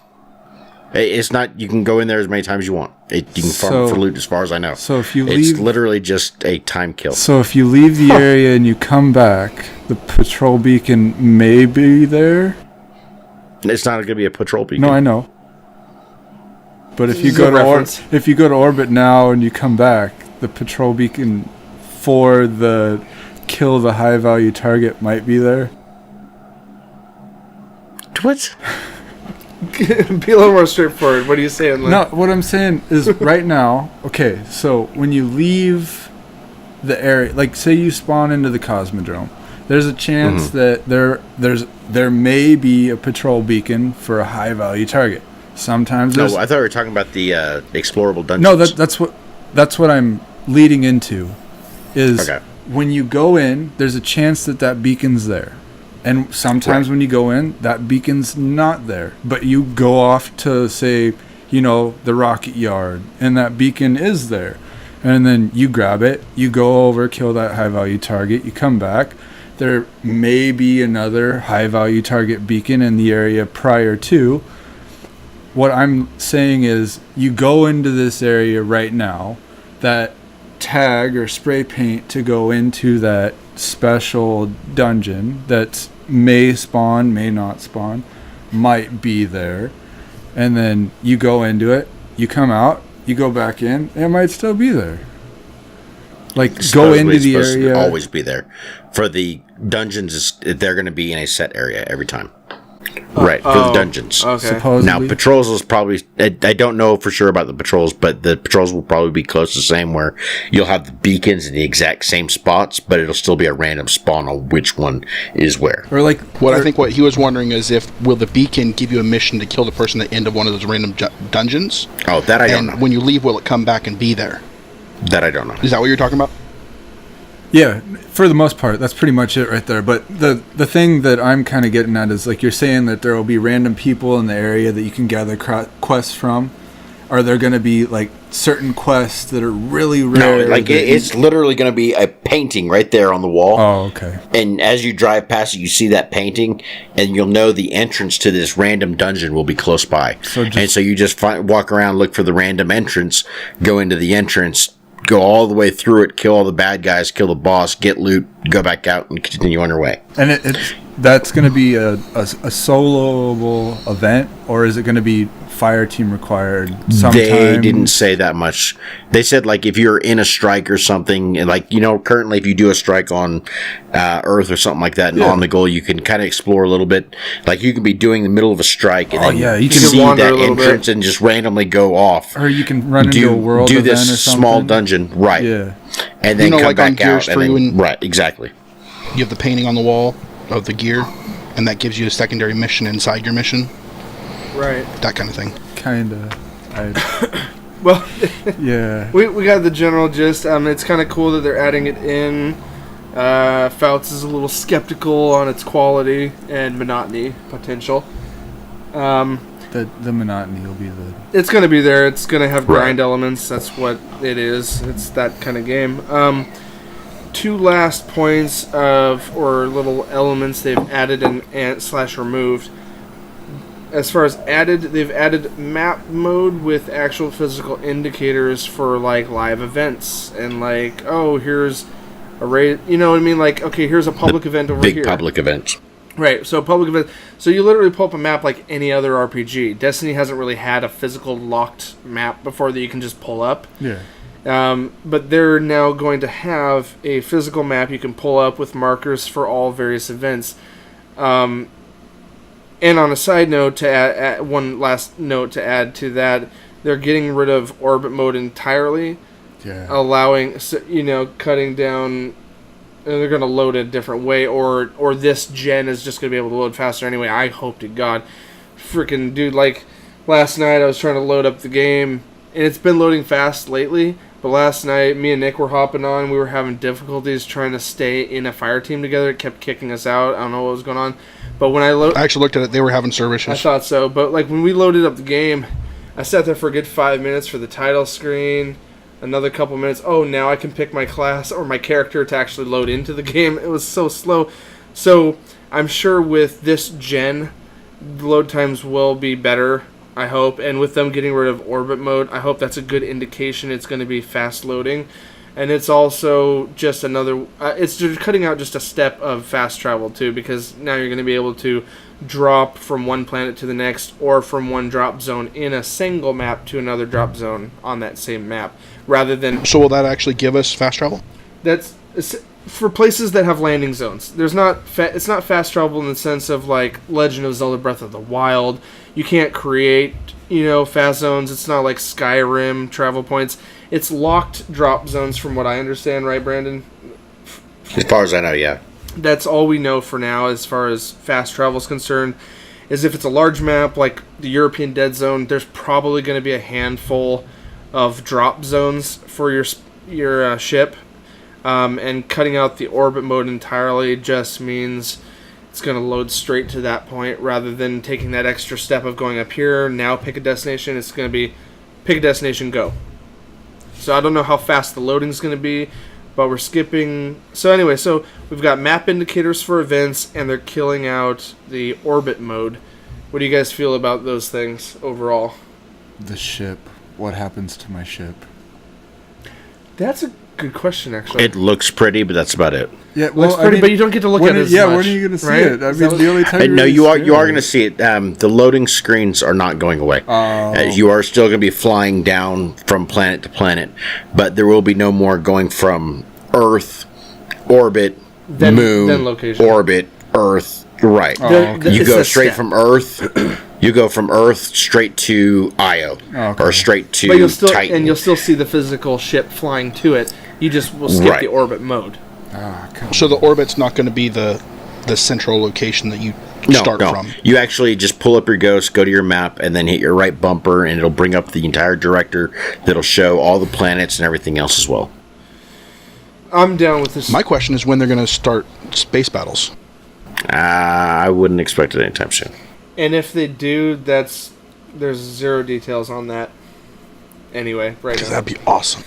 It's not. You can go in there as many times as you want. You can farm for loot, as far as I know. So if you it's literally just a time kill. So if you leave the area and you come back, the patrol beacon may be there. It's not going to be a patrol beacon. No, I know. But if you go to orbit now and you come back, the patrol beacon for the kill the high value target might be there. What? Be a little more straightforward. What are you saying, Lynn? No, what I'm saying is right now, okay, so when you leave the area, like say you spawn into the Cosmodrome, there's a chance that there may be a patrol beacon for a high value target. Sometimes there's... No, I thought we were talking about the explorable dungeons. No, that's what I'm leading into. Is when you go in, there's a chance that beacon's there. And sometimes when you go in, that beacon's not there. But you go off to, say, the rocket yard, and that beacon is there. And then you grab it, you go over, kill that high-value target, you come back. There may be another high-value target beacon in the area prior to. What I'm saying is, you go into this area right now, that tag or spray paint to go into that special dungeon that may spawn, may not spawn, might be there, and then you go into it, you come out, you go back in, it might still be there. Like go into the area. To always be there. For the dungeons, they're going to be in a set area every time. Right, for the dungeons. Okay. Supposedly. Now, patrols is probably... I don't know for sure about the patrols, but the patrols will probably be close to the same, where you'll have the beacons in the exact same spots, but it'll still be a random spawn on which one is where. Or like... I think what he was wondering is will the beacon give you a mission to kill the person at the end of one of those random dungeons? Oh, that I don't know. And when you leave, will it come back and be there? That I don't know. Is that what you're talking about? Yeah, for the most part, that's pretty much it right there. But the thing that I'm kind of getting at is, like, you're saying that there will be random people in the area that you can gather quests from. Are there going to be, like, certain quests that are really rare? No, like, it's literally going to be a painting right there on the wall. Oh, okay. And as you drive past it, you see that painting, and you'll know the entrance to this random dungeon will be close by. So you just walk around, look for the random entrance, go into the entrance, go all the way through it, kill all the bad guys, kill the boss, get loot, go back out, and continue on your way. And that's going to be a soloable event, or is it going to be fire team required sometime? They didn't say that much. They said, like, if you're in a strike or something, and, like, currently if you do a strike on Earth or something like that, and on the goal, you can kind of explore a little bit. Like, you can be doing the middle of a strike, and you can see that entrance and just randomly go off. Or you can run into a world do event this or something. small dungeon, right? Yeah, and then come like back on out. Gears 3 right, exactly. You have the painting on the wall of the gear, and that gives you a secondary mission inside your mission. Right. That kind of thing. Kinda. Well, yeah. We got the general gist. It's kind of cool that they're adding it in. Foutz is a little skeptical on its quality and monotony potential. The monotony will be the... It's going to be there. It's going to have grind elements. That's what it is. It's that kind of game. Two last points or little elements they've added and / removed. As far as they've added map mode with actual physical indicators for, like, live events. And, like, here's a raid. You know what I mean? Like, okay, here's a public event over here. Big public events. Right, so public event. So you literally pull up a map like any other RPG. Destiny hasn't really had a physical locked map before that you can just pull up. Yeah. But they're now going to have a physical map you can pull up with markers for all various events. And on a side note, to add one last note to add to that, they're getting rid of orbit mode entirely, allowing, cutting down. They're going to load it a different way, or this gen is just going to be able to load faster anyway. I hope to God. Freaking dude, like last night I was trying to load up the game, and it's been loading fast lately, but last night me and Nick were hopping on. We were having difficulties trying to stay in a fire team together. It kept kicking us out. I don't know what was going on. But when I actually looked at it, they were having server issues. I thought so, but like when we loaded up the game, I sat there for a good 5 minutes for the title screen. Another couple minutes. Oh, now I can pick my class or my character to actually load into the game. It was so slow. So I'm sure with this gen, load times will be better, I hope. And with them getting rid of orbit mode, I hope that's a good indication it's going to be fast loading. And it's also just another... it's just cutting out just a step of fast travel, too, because now you're going to be able to drop from one planet to the next or from one drop zone in a single map to another drop zone on that same map, rather than... So will that actually give us fast travel? That's for places that have landing zones. It's not fast travel in the sense of like Legend of Zelda Breath of the Wild. You can't create, fast zones. It's not like Skyrim travel points. It's locked drop zones from what I understand, right, Brandon? As far as I know, yeah. That's all we know for now as far as fast travel is concerned. Is if it's a large map like the European Dead Zone, there's probably going to be a handful of drop zones for your ship. And cutting out the orbit mode entirely just means it's going to load straight to that point rather than taking that extra step of going up here, now pick a destination. It's going to be pick a destination, go. So I don't know how fast the loading is going to be, but we're skipping. So anyway, so we've got map indicators for events, and they're killing out the orbit mode. What do you guys feel about those things overall? The ship. What happens to my ship? That's a good question, actually. It looks pretty, but that's about it. Yeah, well, looks pretty, but you don't get to look at it as much. Yeah, when are you going to see it? I mean, the only time no, you are going to see it. The loading screens are not going away. You are still going to be flying down from planet to planet, but there will be no more going from Earth, orbit, moon, location. Orbit, Earth. Right. You go straight from Earth. You go from Earth straight to Io, or straight to Titan. And you'll still see the physical ship flying to it. You just will skip the orbit mode. So the orbit's not going to be the central location that you start from? You actually just pull up your Ghost, go to your map, and then hit your right bumper, and it'll bring up the entire director that'll show all the planets and everything else as well. I'm down with this. My question is when they're going to start space battles. I wouldn't expect it anytime soon. And if they do, there's zero details on that. Anyway, right now. That'd be awesome.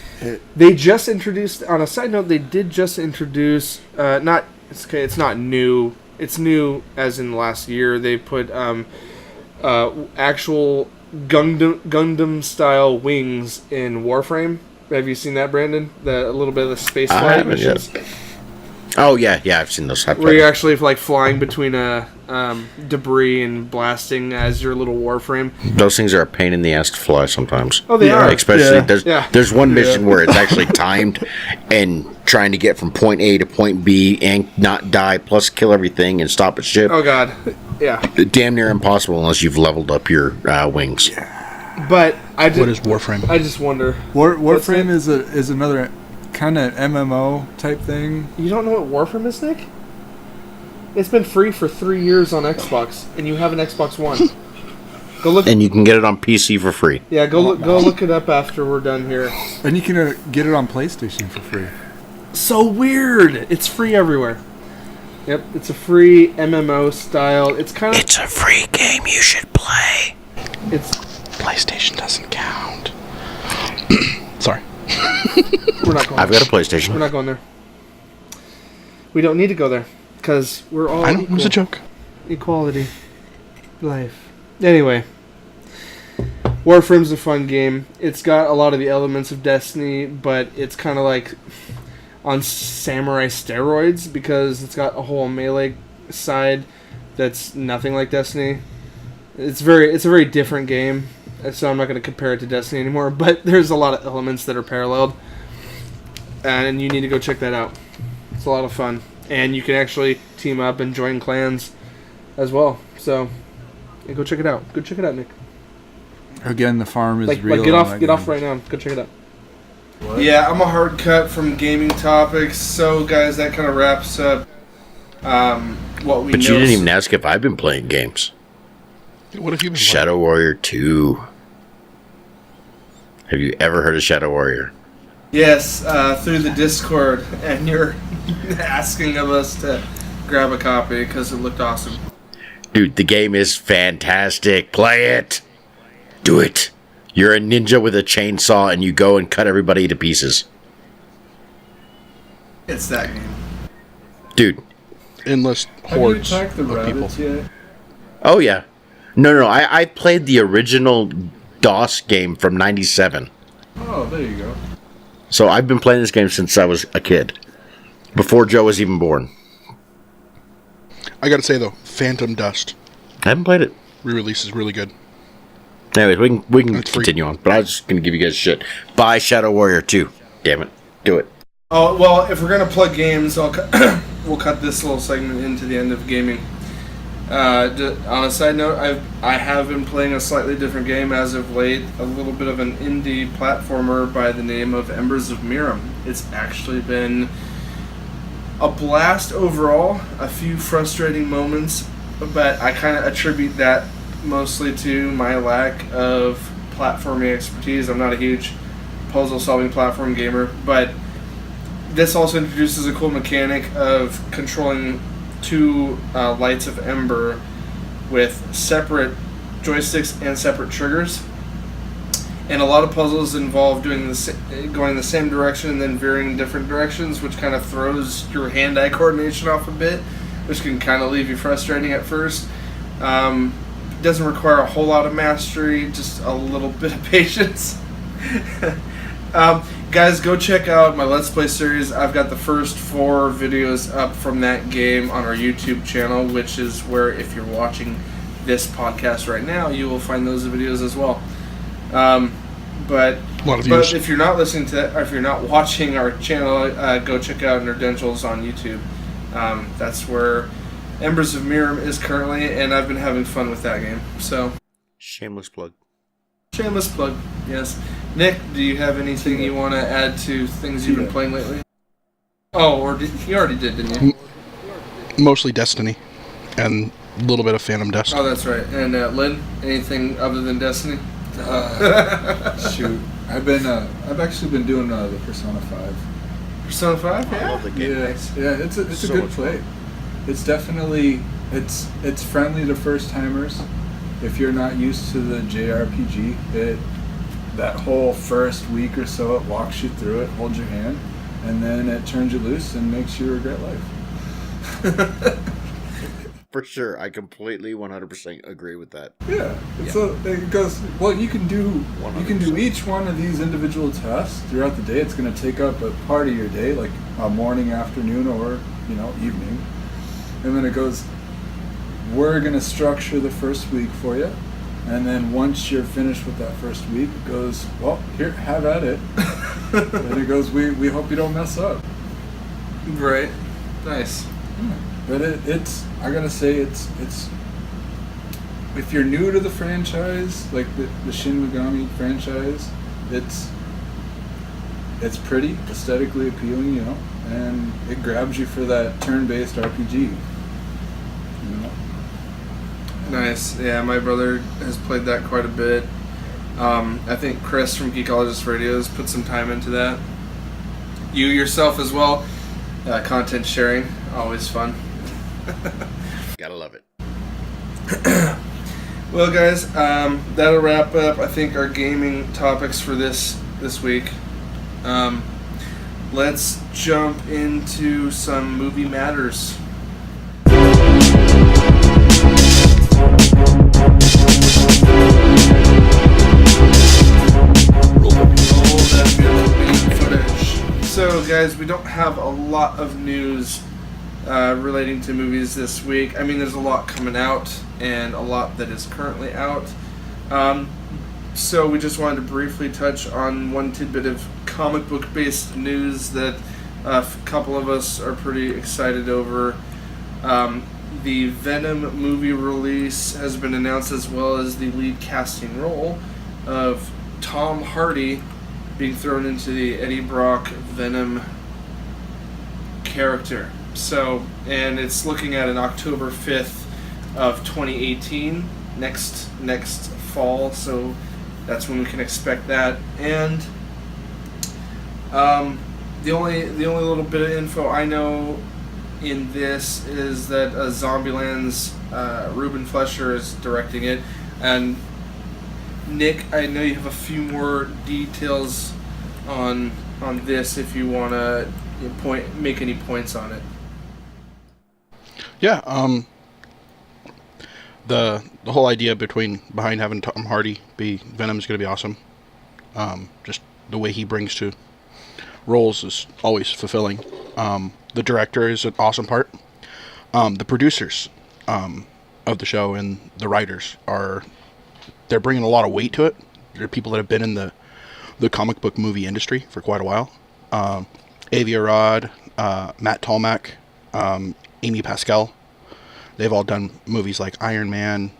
They just introduced, on a side note, they did just introduce, it's not new. It's new as in the last year. They put actual Gundam-style wings in Warframe. Have you seen that, Brandon? A little bit of the space flight missions? Yet. Oh, yeah, I've seen those. Where you're actually like flying between debris and blasting as your little Warframe. Those things are a pain in the ass to fly sometimes. Oh, they are. Especially, there's one mission where it's actually timed and trying to get from point A to point B and not die, plus kill everything and stop a ship. Oh, God. Yeah. Damn near impossible unless you've leveled up your wings. Yeah. But what is Warframe? I just wonder. Warframe is another kind of MMO type thing. You don't know what Warframe is, Nick? It's been free for 3 years on Xbox, and you have an Xbox One. Go look. And you can get it on PC for free. Yeah, go look it up after we're done here. And you can get it on PlayStation for free. So weird! It's free everywhere. Yep, it's a free MMO style. It's a free game you should play. PlayStation doesn't count. Sorry. We're not going. I've got a PlayStation. We're not going there. We don't need to go there because we're all. I know. It was a joke. Equality, life. Anyway, Warframe's a fun game. It's got a lot of the elements of Destiny, but it's kind of like on samurai steroids because it's got a whole melee side that's nothing like Destiny. It's a very different game, so I'm not going to compare it to Destiny anymore, but there's a lot of elements that are paralleled, and you need to go check that out. It's a lot of fun, and you can actually team up and join clans as well, so yeah, go check it out. Go check it out, Nick. Again, the farm is real. Get off right now. Go check it out. What? Yeah, I'm a hard cut from gaming topics, so guys, that kind of wraps up what we know. But you didn't even ask if I've been playing games. What have you been playing? Shadow Warrior 2. Have you ever heard of Shadow Warrior? Yes, through the Discord, and you're asking of us to grab a copy because it looked awesome. Dude, the game is fantastic. Play it. Do it. You're a ninja with a chainsaw and you go and cut everybody to pieces. It's that game. Dude. Endless hordes have you attacked the of people. rabbits yet? Oh, yeah. No. I played the original DOS game from 97. Oh, there you go. So I've been playing this game since I was a kid. Before Joe was even born. I gotta say, though, Phantom Dust. I haven't played it. Re-release is really good. Anyways, we can It's free. continue on. But I was just going to give you guys shit. Buy Shadow Warrior 2. Damn it. Do it. Oh, well, if we're going to plug games, we'll cut this little segment into the end of gaming. On a side note, I have been playing a slightly different game as of late, a little bit of an indie platformer by the name of Embers of Miram. It's actually been a blast overall, a few frustrating moments, but I kind of attribute that mostly to my lack of platforming expertise. I'm not a huge puzzle-solving platform gamer, but this also introduces a cool mechanic of controlling two lights of ember with separate joysticks and separate triggers. And a lot of puzzles involve going the same direction and then veering in different directions, which kind of throws your hand-eye coordination off a bit, which can kind of leave you frustrating at first. Doesn't require a whole lot of mastery, just a little bit of patience. Guys, go check out my Let's Play series. I've got the first 4 videos up from that game on our YouTube channel, which is where, if you're watching this podcast right now, you will find those videos as well. But if you're not listening to that, or if you're not watching our channel, go check out Nerdentials on YouTube. That's where Embers of Miram is currently, and I've been having fun with that game. So, Shameless plug. Shameless plug, yes. Nick, do you have anything you want to add to things you've been playing lately? Oh, you already did, didn't you? Mostly Destiny, and a little bit of Phantom Dust. Oh, that's right. And Lynn, anything other than Destiny? Shoot, I've actually been doing the Persona 5. Persona 5, yeah. I love the game. Yeah, it's a good play. It's definitely it's friendly to first timers. If you're not used to the JRPG, that whole first week or so, it walks you through it, holds your hand, and then it turns you loose and makes you regret life. For sure, I completely 100% agree with that. Yeah, it goes. Well, you can do each one of these individual tasks throughout the day. It's going to take up a part of your day, like a morning, afternoon, or evening, and then it goes. We're going to structure the first week for you, and then once you're finished with that first week, it goes, well, here, have at it. And it goes, we hope you don't mess up. Right. Nice. Yeah. But it's I gotta say, it's if you're new to the franchise, like the Shin Megami franchise, it's pretty aesthetically appealing, and it grabs you for that turn-based RPG. Nice. Yeah, my brother has played that quite a bit. I think Chris from Geekologist Radio has put some time into that. You yourself as well. Content sharing, always fun. Gotta love it. Well, guys, that'll wrap up, I think, our gaming topics for this week. Let's jump into some movie matters. So, guys, we don't have a lot of news relating to movies this week. I mean, there's a lot coming out and a lot that is currently out. So we just wanted to briefly touch on one tidbit of comic book-based news that a couple of us are pretty excited over. The Venom movie release has been announced, as well as the lead casting role of Tom Hardy being thrown into the Eddie Brock Venom character. So, and it's looking at an October 5th of 2018, next fall, so that's when we can expect that. And the only little bit of info I know in this is that Zombieland's Ruben Fleischer is directing it, and Nick, I know you have a few more details on this if you want to make any points on it. Yeah, the whole idea behind having Tom Hardy be Venom is going to be awesome. Just the way he brings to roles is always fulfilling. The director is an awesome part. The producers of the show and the writers they're bringing a lot of weight to it. They're people that have been in the comic book movie industry for quite a while. Avi Arad, Matt Tolmach, Amy Pascal. They've all done movies like Iron Man,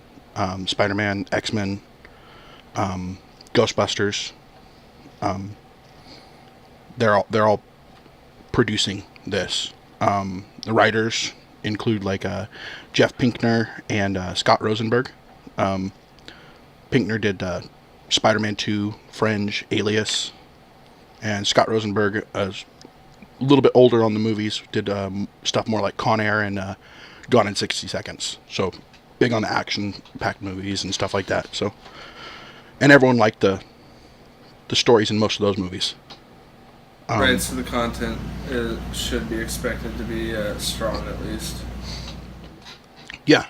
Spider-Man, X-Men, Ghostbusters. They're all producing this. The writers include like Jeff Pinkner and Scott Rosenberg. Pinkner did Spider-Man 2, Fringe, Alias, and Scott Rosenberg is a little bit older on the movies, did stuff more like Con Air and Gone in 60 Seconds. So big on the action-packed movies and stuff like that. So, and everyone liked the stories in most of those movies. Right, so the content should be expected to be strong at least. Yeah.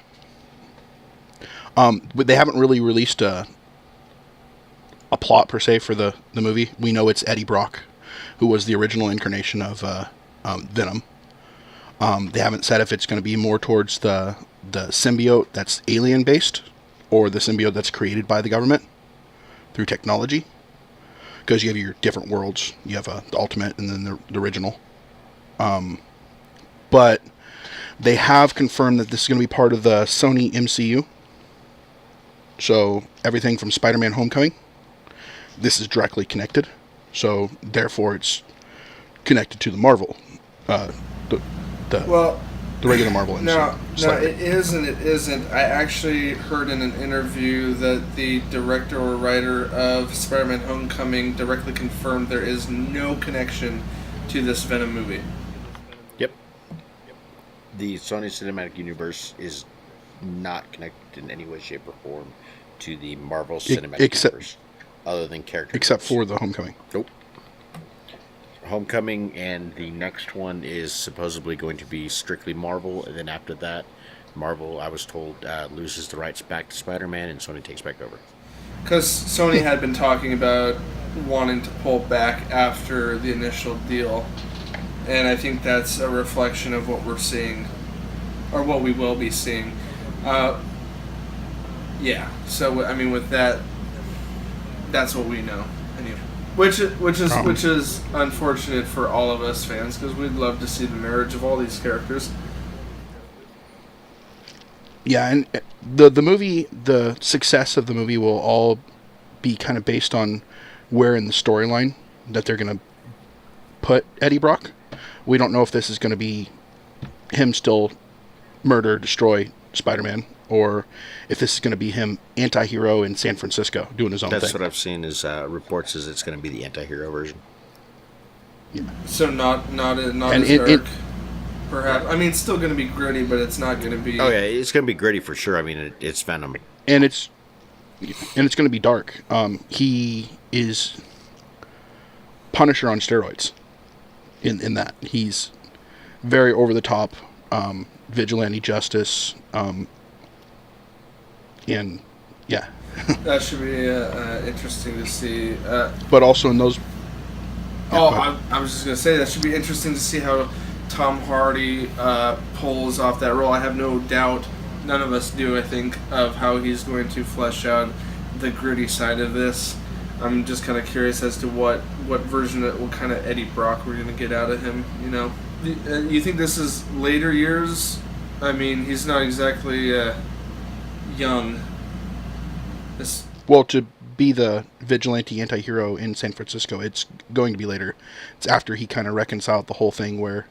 But they haven't really released a plot per se for the movie. We know it's Eddie Brock, who was the original incarnation of Venom. They haven't said if it's going to be more towards the symbiote that's alien based or the symbiote that's created by the government through technology. Because you have your different worlds. You have the Ultimate and then the original. But they have confirmed that this is going to be part of the Sony MCU. So everything from Spider-Man Homecoming, this is directly connected. So therefore it's connected to the Marvel, the regular Marvel MCU. No, it is and it isn't. I actually heard in an interview that the director or writer of Spider-Man Homecoming directly confirmed there is no connection to this Venom movie. Yep. The Sony Cinematic Universe is not connected in any way, shape, or form to the Marvel Cinematic Universe, other than characters. Except for the Homecoming. Nope. Homecoming and the next one is supposedly going to be strictly Marvel, and then after that, Marvel, I was told, loses the rights back to Spider-Man, and Sony takes back over. Because Sony had been talking about wanting to pull back after the initial deal, and I think that's a reflection of what we're seeing, or what we will be seeing. Yeah, so I mean, with that, that's what we know. Anyway, which is unfortunate for all of us fans, because we'd love to see the marriage of all these characters. Yeah, and the movie, the success of the movie will all be kind of based on where in the storyline that they're going to put Eddie Brock. We don't know if this is going to be him still murder, destroy Spider-Man, or if this is going to be him anti-hero in San Francisco doing his own thing. That's what I've seen is reports is it's going to be the anti-hero version. Yeah. So not as dark, perhaps. I mean, it's still going to be gritty, but it's not going to be... Oh yeah, it's going to be gritty for sure. I mean, it's Venom. And it's going to be dark. He is Punisher on steroids in that. He's very over-the-top, vigilante justice, and yeah. That should be interesting to see. But also in those... I was just going to say, that should be interesting to see how Tom Hardy pulls off that role. I have no doubt, none of us do, I think, of how he's going to flesh out the gritty side of this. I'm just kind of curious as to what version of what kind of Eddie Brock we're going to get out of him, you know. You think this is later years? I mean, he's not exactly young. Well, to be the vigilante anti-hero in San Francisco, it's going to be later. It's after he kind of reconciled the whole thing where,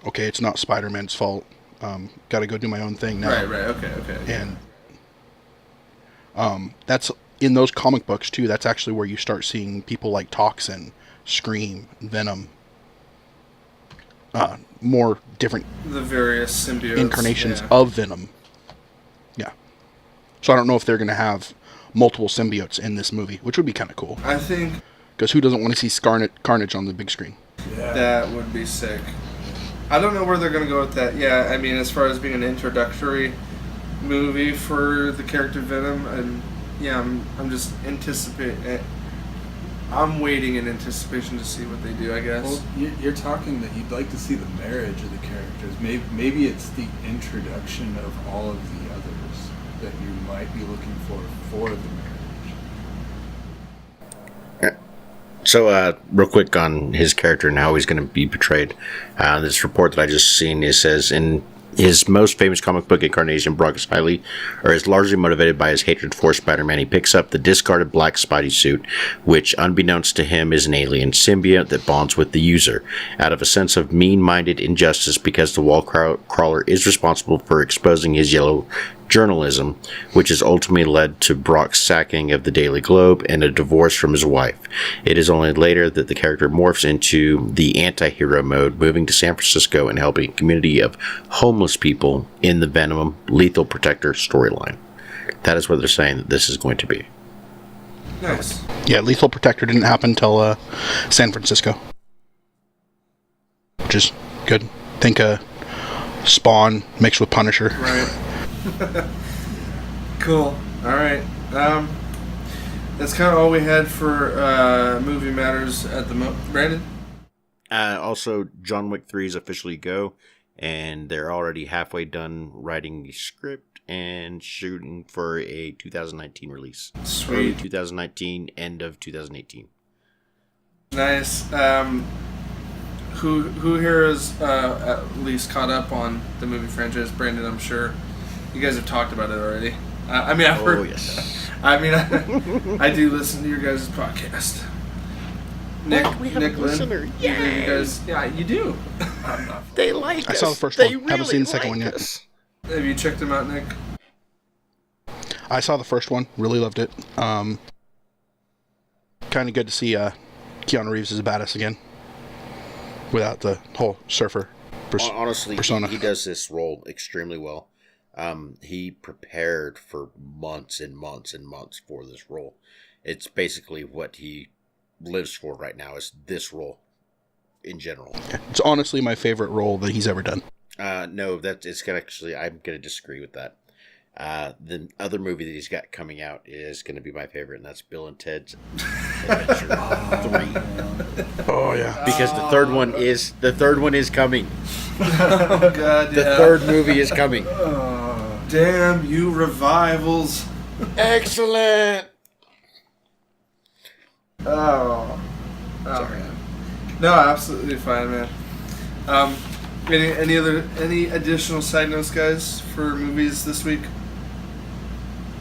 okay, it's not Spider-Man's fault. Got to go do my own thing now. Right, okay. And that's in those comic books too. That's actually where you start seeing people like Toxin, Scream, Venom, more different the various symbiotes, incarnations of Venom. Yeah. So I don't know if they're going to have multiple symbiotes in this movie, which would be kind of cool. I think, because who doesn't want to see Carnage on the big screen? Yeah. That would be sick. I don't know where they're going to go with that. Yeah, I mean, as far as being an introductory movie for the character Venom, and yeah, I'm just anticipating. I'm waiting in anticipation to see what they do, I guess. Well, you're talking that you'd like to see the marriage of the characters. Maybe it's the introduction of all of the others that you might be looking for the marriage. So, real quick on his character and how he's going to be portrayed. This report that I just seen, it says, in his most famous comic book incarnation, Brock is largely motivated by his hatred for Spider-Man. He picks up the discarded black Spidey suit, which, unbeknownst to him, is an alien symbiote that bonds with the user, out of a sense of mean-minded injustice because the wall crawler is responsible for exposing his yellow journalism, which has ultimately led to Brock's sacking of the Daily Globe and a divorce from his wife. It is only later that the character morphs into the anti-hero mode, moving to San Francisco and helping a community of homeless people in the Venom Lethal Protector storyline. That is what they're saying that this is going to be. Nice. Yeah, Lethal Protector didn't happen until San Francisco, which is good. Think Spawn mixed with Punisher. Right. Cool. All right. That's kind of all we had for movie matters at the moment. Brandon? Also, John Wick 3 is officially go, and they're already halfway done writing the script and shooting for a 2019 release. Sweet. Early 2019, end of 2018. Nice. Who here is at least caught up on the movie franchise? Brandon, I'm sure. You guys have talked about it already. I've heard. Oh, yes. I do listen to your guys' podcast. Nick, we have Nick a listener. Lynn, you guys, yeah, you do. They like us. I saw the first they one. Really Haven't seen the second one yet. us. Have you checked them out, Nick? I saw the first one. Really loved it. Kind of good to see Keanu Reeves as a badass again, without the whole surfer Honestly, persona. he does this role extremely well. He prepared for months and months and months for this role. It's basically what he lives for right now, is this role in general. Yeah, it's honestly my favorite role that he's ever done. No, I'm going to disagree with that. The other movie that he's got coming out is going to be my favorite, and that's Bill and Ted's Adventure 3. Oh yeah, Because the third one is coming. Oh God, The third movie is coming. Damn you revivals! Excellent. Oh man. No, absolutely fine, man. Any additional side notes, guys, for movies this week?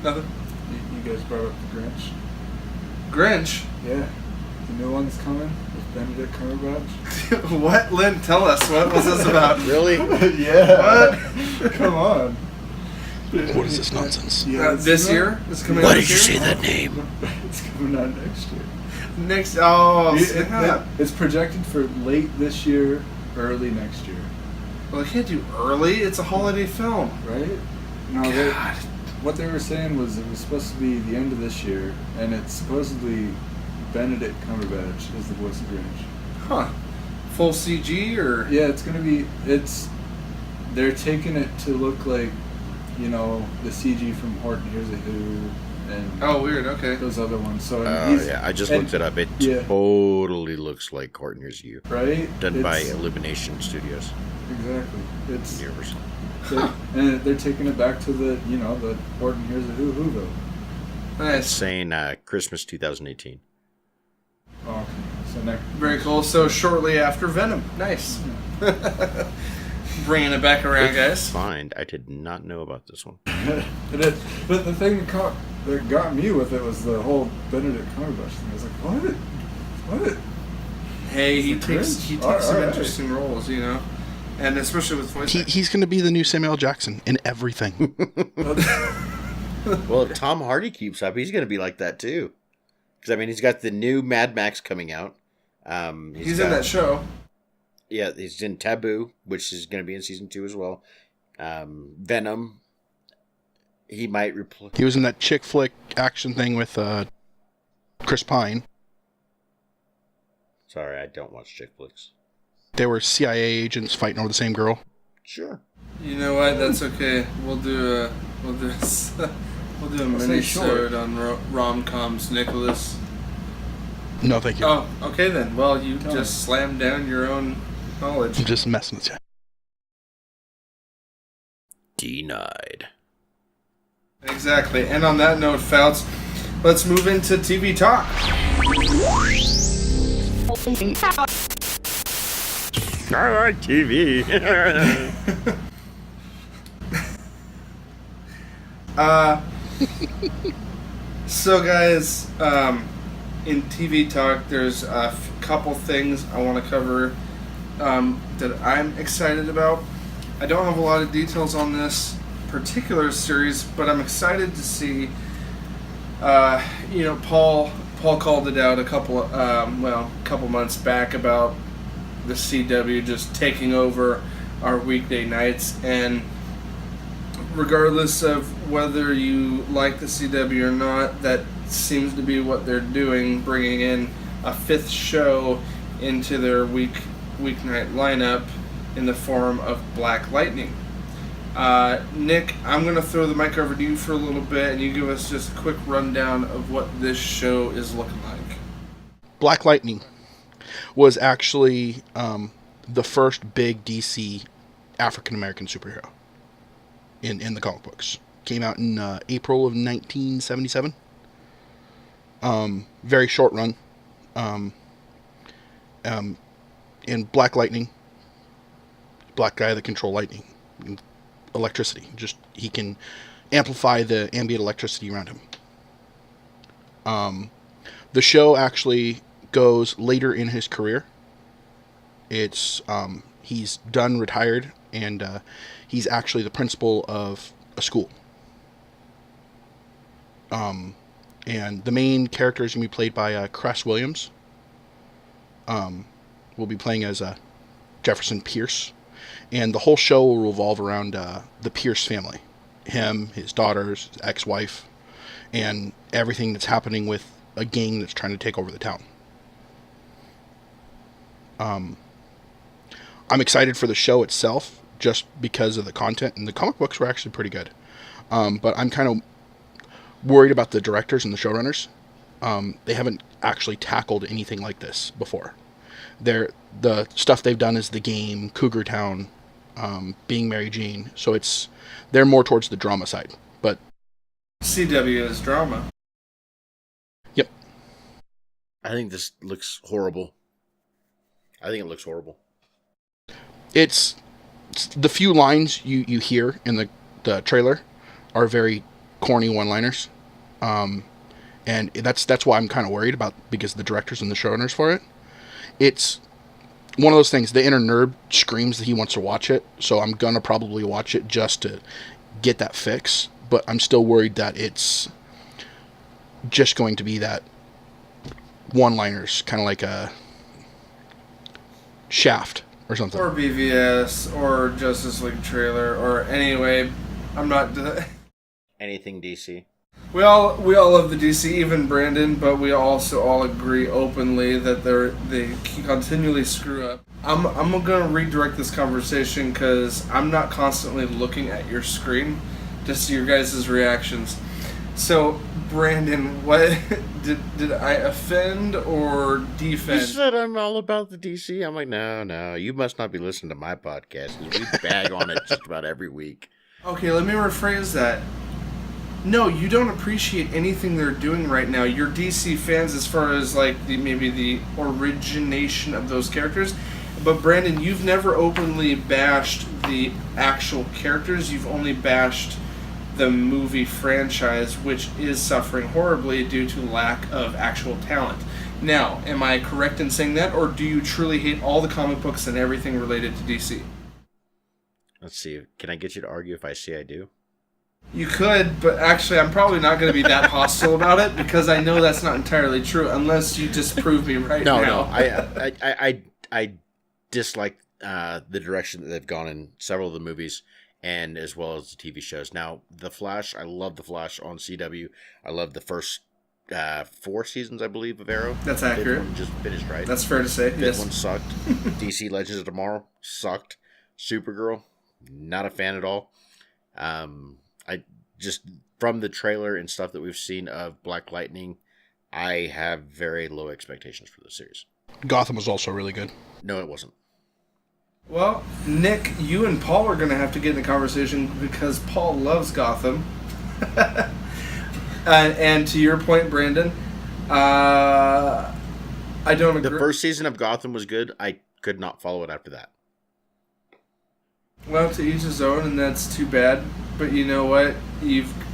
Nothing. You guys brought up the Grinch. Grinch? Yeah, the new one's coming with Benedict Cumberbatch. What, Lynn? Tell us. What was this about? Really? Yeah. What? Come on. what is this nonsense? Yeah, This year? It's coming Why out did this you year? say that name? It's coming out next year. Next. Oh, snap. It's projected for late this year, early next year. Well, they can't do early. It's a holiday film. Right? No, what they were saying was it was supposed to be the end of this year, and it's supposedly Benedict Cumberbatch is the voice of Grinch. Huh. Full CG or? Yeah, it's gonna be. They're taking it to look like, the CG from Horton Hears a Who and Oh, weird. Okay. those other ones. So Yeah, I just looked it up. It totally looks like Court Here's You. Right? Done by Illumination Studios. Exactly. It's Universal. and they're taking it back to the Horton Here's a Whoville. Nice. It's saying Christmas 2018. Oh, okay. So next. Very cool. So shortly after Venom. Nice. Bringing it back around, guys. Fine. I did not know about this one. But the thing that got me with it was the whole Benedict Cumberbatch thing. I was like, what? Hey, he It's takes Grinch? some All right. interesting roles, and especially with voice acting. He's going to be the new Samuel L. Jackson in everything. Well, if Tom Hardy keeps up, he's going to be like that too. Because, I mean, he's got the new Mad Max coming out. He's in that show. Yeah, he's in Taboo, which is going to be in season 2 as well. Venom. He might replace. He was in that chick flick action thing with Chris Pine. Sorry, I don't watch chick flicks. They were CIA agents fighting over the same girl. Sure. You know what? That's okay. We'll do a mini-sode on rom-coms, Nicholas. No, thank you. Oh, okay then. Well, you just slammed down your own knowledge. I'm just messing with you. Denied. Exactly. And on that note, Foutz, let's move into TV talk. I like TV. So guys, in TV talk, there's a couple things I want to cover that I'm excited about. I don't have a lot of details on this particular series, but I'm excited to see. Paul called it out a couple months back about the CW just taking over our weekday nights, and regardless of whether you like the CW or not, that seems to be what they're doing, bringing in a 5th show into their weeknight lineup in the form of Black Lightning. Nick, I'm going to throw the mic over to you for a little bit, and you give us just a quick rundown of what this show is looking like. Black Lightning was actually the first big DC African-American superhero in the comic books. Came out in April of 1977. Very short run. In Black Lightning, black guy that control lightning, electricity. Just he can amplify the ambient electricity around him. The show actually goes later in his career. It's he's done retired, and he's actually the principal of a school. And the main character is going to be played by Cress Williams. Will be playing as Jefferson Pierce, and the whole show will revolve around the Pierce family, him, his daughters, his ex-wife, and everything that's happening with a gang that's trying to take over the town. I'm excited for the show itself just because of the content, and the comic books were actually pretty good. But I'm kind of worried about the directors and the showrunners. They haven't actually tackled anything like this before. The stuff they've done is The Game, Cougar Town, Being Mary Jane. So they're more towards the drama side. But CW is drama. Yep. I think this looks horrible. I think it looks horrible. It's the few lines you hear in the trailer are very corny one-liners. And that's why I'm kind of worried about, because the directors and the showrunners for it. It's one of those things, the inner nerd screams that he wants to watch it, so I'm going to probably watch it just to get that fix, but I'm still worried that it's just going to be that one-liners, kind of like a Shaft or something. Or BVS, or Justice League trailer, or anyway, I'm not... Anything DC. We all love the DC, even Brandon, but we also all agree openly that they continually screw up. I'm going to redirect this conversation because I'm not constantly looking at your screen to see your guys' reactions. So, Brandon, what did I offend or defend? You said I'm all about the DC. I'm like, no, you must not be listening to my podcast because we bag on it just about every week. Okay, let me rephrase that. No, you don't appreciate anything they're doing right now. You're DC fans as far as like maybe the origination of those characters. But Brandon, you've never openly bashed the actual characters. You've only bashed the movie franchise, which is suffering horribly due to lack of actual talent. Now, am I correct in saying that, or do you truly hate all the comic books and everything related to DC? Let's see. Can I get you to argue if I say I do? You could, but actually I'm probably not going to be that hostile about it because I know that's not entirely true unless you disprove me right now. No. I dislike the direction that they've gone in several of the movies and as well as the TV shows. Now, The Flash, I love The Flash on CW. I love the first 4 seasons, I believe, of Arrow. That's accurate. One just finished, right? That's fair to say. Fifth one sucked. DC Legends of Tomorrow sucked. Supergirl, not a fan at all. I just, from the trailer and stuff that we've seen of Black Lightning, I have very low expectations for the series. Gotham was also really good. No, it wasn't. Well, Nick, you and Paul are going to have to get in the conversation because Paul loves Gotham. And to your point, Brandon, I don't agree. The first season of Gotham was good. I could not follow it after that. Well, to each his own, and that's too bad. But you know what?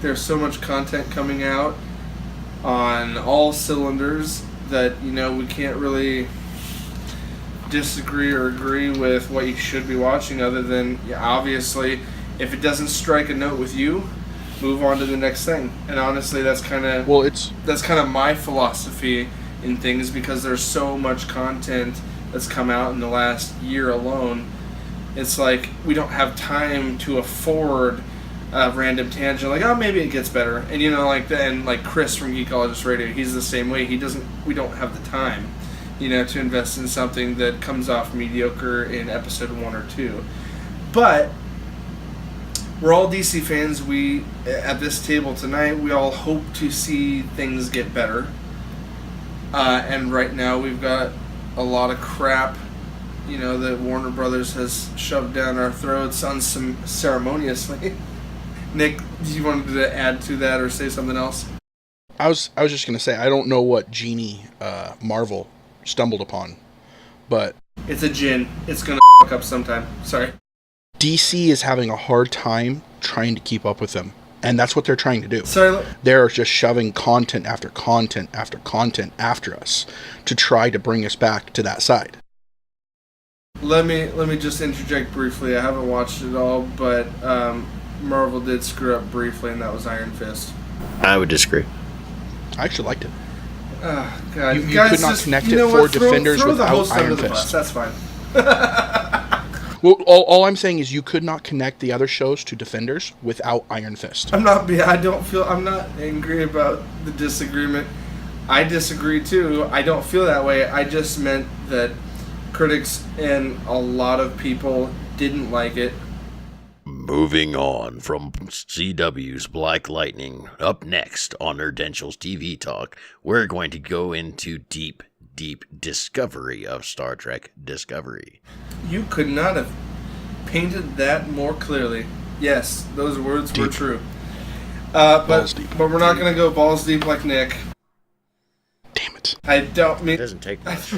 There's so much content coming out on all cylinders that, we can't really disagree or agree with what you should be watching other than, obviously, if it doesn't strike a note with you, move on to the next thing. And honestly, that's kind of my philosophy in things because there's so much content that's come out in the last year alone. It's like we don't have time to afford a random tangent like, oh, maybe it gets better. And like Chris from Geekologist Radio, he's the same way. We don't have the time, to invest in something that comes off mediocre in episode 1 or 2. But we're all DC fans. We, at this table tonight, we all hope to see things get better. And right now we've got a lot of crap, that Warner Brothers has shoved down our throats unceremoniously. Nick, do you want to add to that or say something else? I was just going to say, I don't know what genie Marvel stumbled upon, but it's a gin. It's going to fuck up sometime. Sorry. DC is having a hard time trying to keep up with them, and that's what they're trying to do. Sorry. They're just shoving content after content after content after us to try to bring us back to that side. Let me just interject briefly. I haven't watched it all, but Marvel did screw up briefly, and that was Iron Fist. I would disagree. I actually liked it. Oh, God. You could not connect it for Defenders without Iron Fist. That's fine. Well, all I'm saying is you could not connect the other shows to Defenders without Iron Fist. I'm not angry about the disagreement. I disagree too. I don't feel that way. I just meant that critics and a lot of people didn't like it. Moving on from CW's Black Lightning, up next on Nerdentials TV Talk, we're going to go into deep discovery of Star Trek Discovery. You could not have painted that more clearly. Yes, those words were true. But we're not going to go balls deep like Nick. Damn it. I don't mean... It doesn't take much.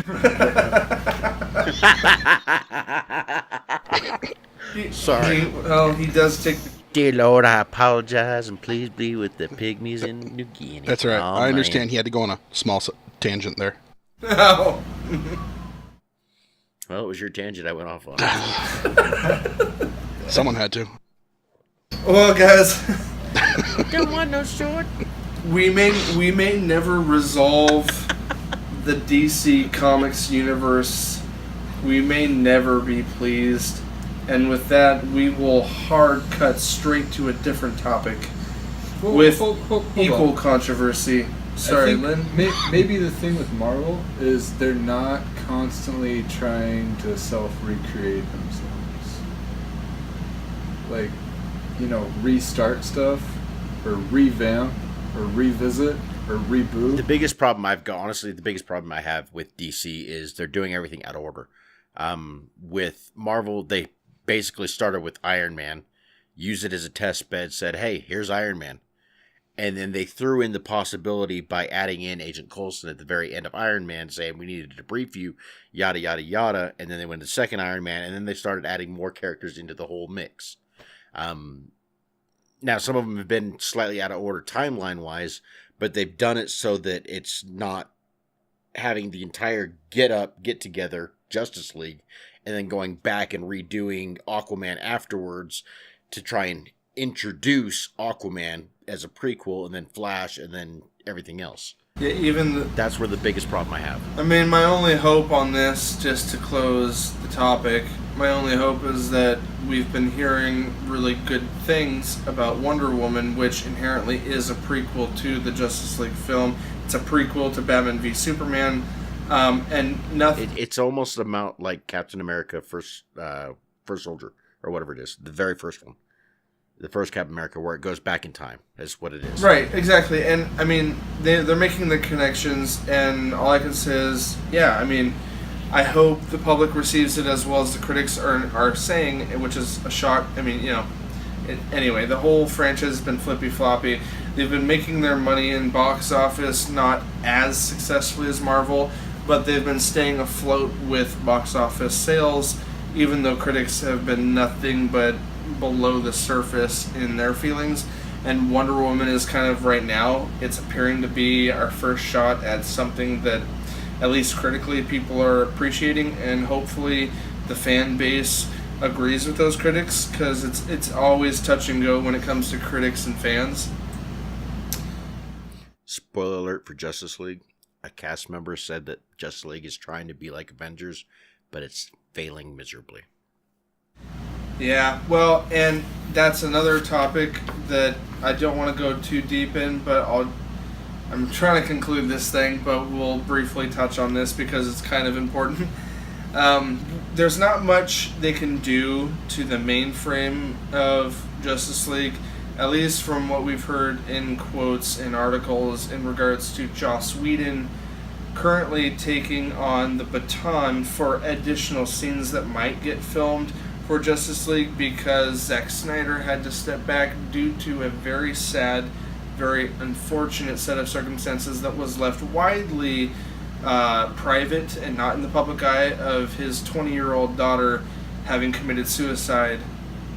Sorry. He does take... Dear Lord, I apologize, and please be with the pygmies in New Guinea. That's all right. I understand he had to go on a small tangent there. No. Well, it was your tangent I went off on. Someone had to. Well, guys... Don't want no short. We may never resolve the DC Comics universe. We may never be pleased. And with that, we will hard cut straight to a different topic with equal controversy. Sorry, Lynn? Maybe the thing with Marvel is they're not constantly trying to self-recreate themselves. Like, restart stuff or revamp. or revisit or reboot. The biggest problem I've got, honestly, the biggest problem I have with DC is they're doing everything out of order. With Marvel, they basically started with Iron Man, used it as a test bed, said, hey, here's Iron Man. And then they threw in the possibility by adding in Agent Coulson at the very end of Iron Man, saying we needed to debrief you, yada, yada, yada. And then they went to the second Iron Man, and then they started adding more characters into the whole mix. Now, some of them have been slightly out of order timeline-wise, but they've done it so that it's not having the entire get-together Justice League, and then going back and redoing Aquaman afterwards to try and introduce Aquaman as a prequel, and then Flash, and then everything else. Yeah, that's where the biggest problem I have. I mean, my only hope on this, just to close the topic, my only hope is that we've been hearing really good things about Wonder Woman, which inherently is a prequel to the Justice League film. It's a prequel to Batman v Superman, and nothing. It's almost about like Captain America First Soldier, or whatever it is, the very first one. The first Captain America, where it goes back in time, is what it is. Right, exactly. And, I mean, they're making the connections, and all I can say is, yeah, I mean, I hope the public receives it as well as the critics are saying, which is a shock. I mean, you know, anyway, the whole franchise has been flippy-floppy. They've been making their money in box office, not as successfully as Marvel, but they've been staying afloat with box office sales, even though critics have been nothing but below the surface in their feelings. And Wonder Woman is kind of, right now, it's appearing to be our first shot at something that at least critically people are appreciating, and hopefully the fan base agrees with those critics, because it's always touch and go when it comes to critics and fans. Spoiler alert for Justice League. A cast member said that Justice League is trying to be like Avengers, but it's failing miserably. Yeah, well, and that's another topic that I don't want to go too deep in, but I'm trying to conclude this thing, but we'll briefly touch on this because it's kind of important. There's not much they can do to the mainframe of Justice League, at least from what we've heard in quotes and articles in regards to Joss Whedon currently taking on the baton for additional scenes that might get filmed for Justice League, because Zack Snyder had to step back due to a very sad, very unfortunate set of circumstances that was left widely private and not in the public eye, of his 20-year-old daughter having committed suicide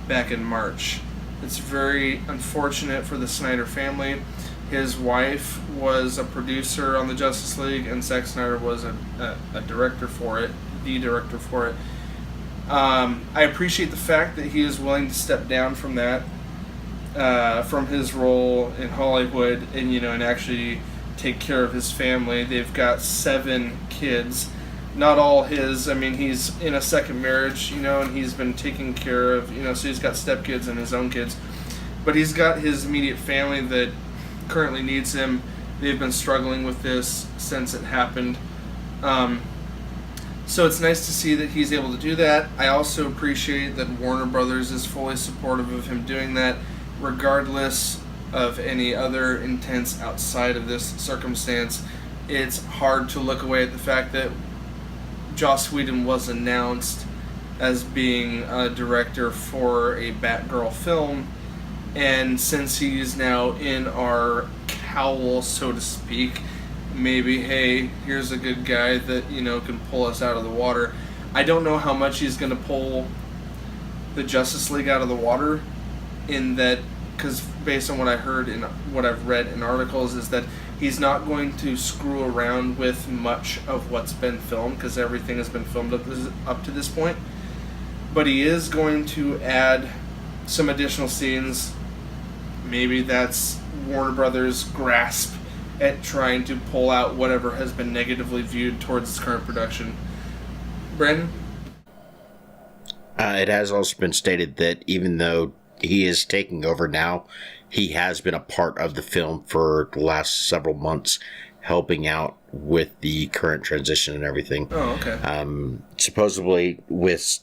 back in March. It's very unfortunate for the Snyder family. His wife was a producer on the Justice League, and Zack Snyder was a director for it, the director for it. I appreciate the fact that he is willing to step down from that, from his role in Hollywood, and and actually take care of his family. They've got 7 kids, not all his. I mean, he's in a second marriage, and he's been taking care of, so he's got stepkids and his own kids, but he's got his immediate family that currently needs him. They've been struggling with this since it happened. So it's nice to see that he's able to do that. I also appreciate that Warner Brothers is fully supportive of him doing that, regardless of any other intents outside of this circumstance. It's hard to look away at the fact that Joss Whedon was announced as being a director for a Batgirl film, and since he's now in our cowl, so to speak, maybe, hey, here's a good guy that, can pull us out of the water. I don't know how much he's going to pull the Justice League out of the water, in that, because based on what I heard and what I've read in articles, is that he's not going to screw around with much of what's been filmed, because everything has been filmed up to this point. But he is going to add some additional scenes. Maybe that's Warner Brothers' grasp at trying to pull out whatever has been negatively viewed towards its current production. Brandon? It has also been stated that even though he is taking over now, he has been a part of the film for the last several months, helping out with the current transition and everything. Oh, okay. Supposedly, with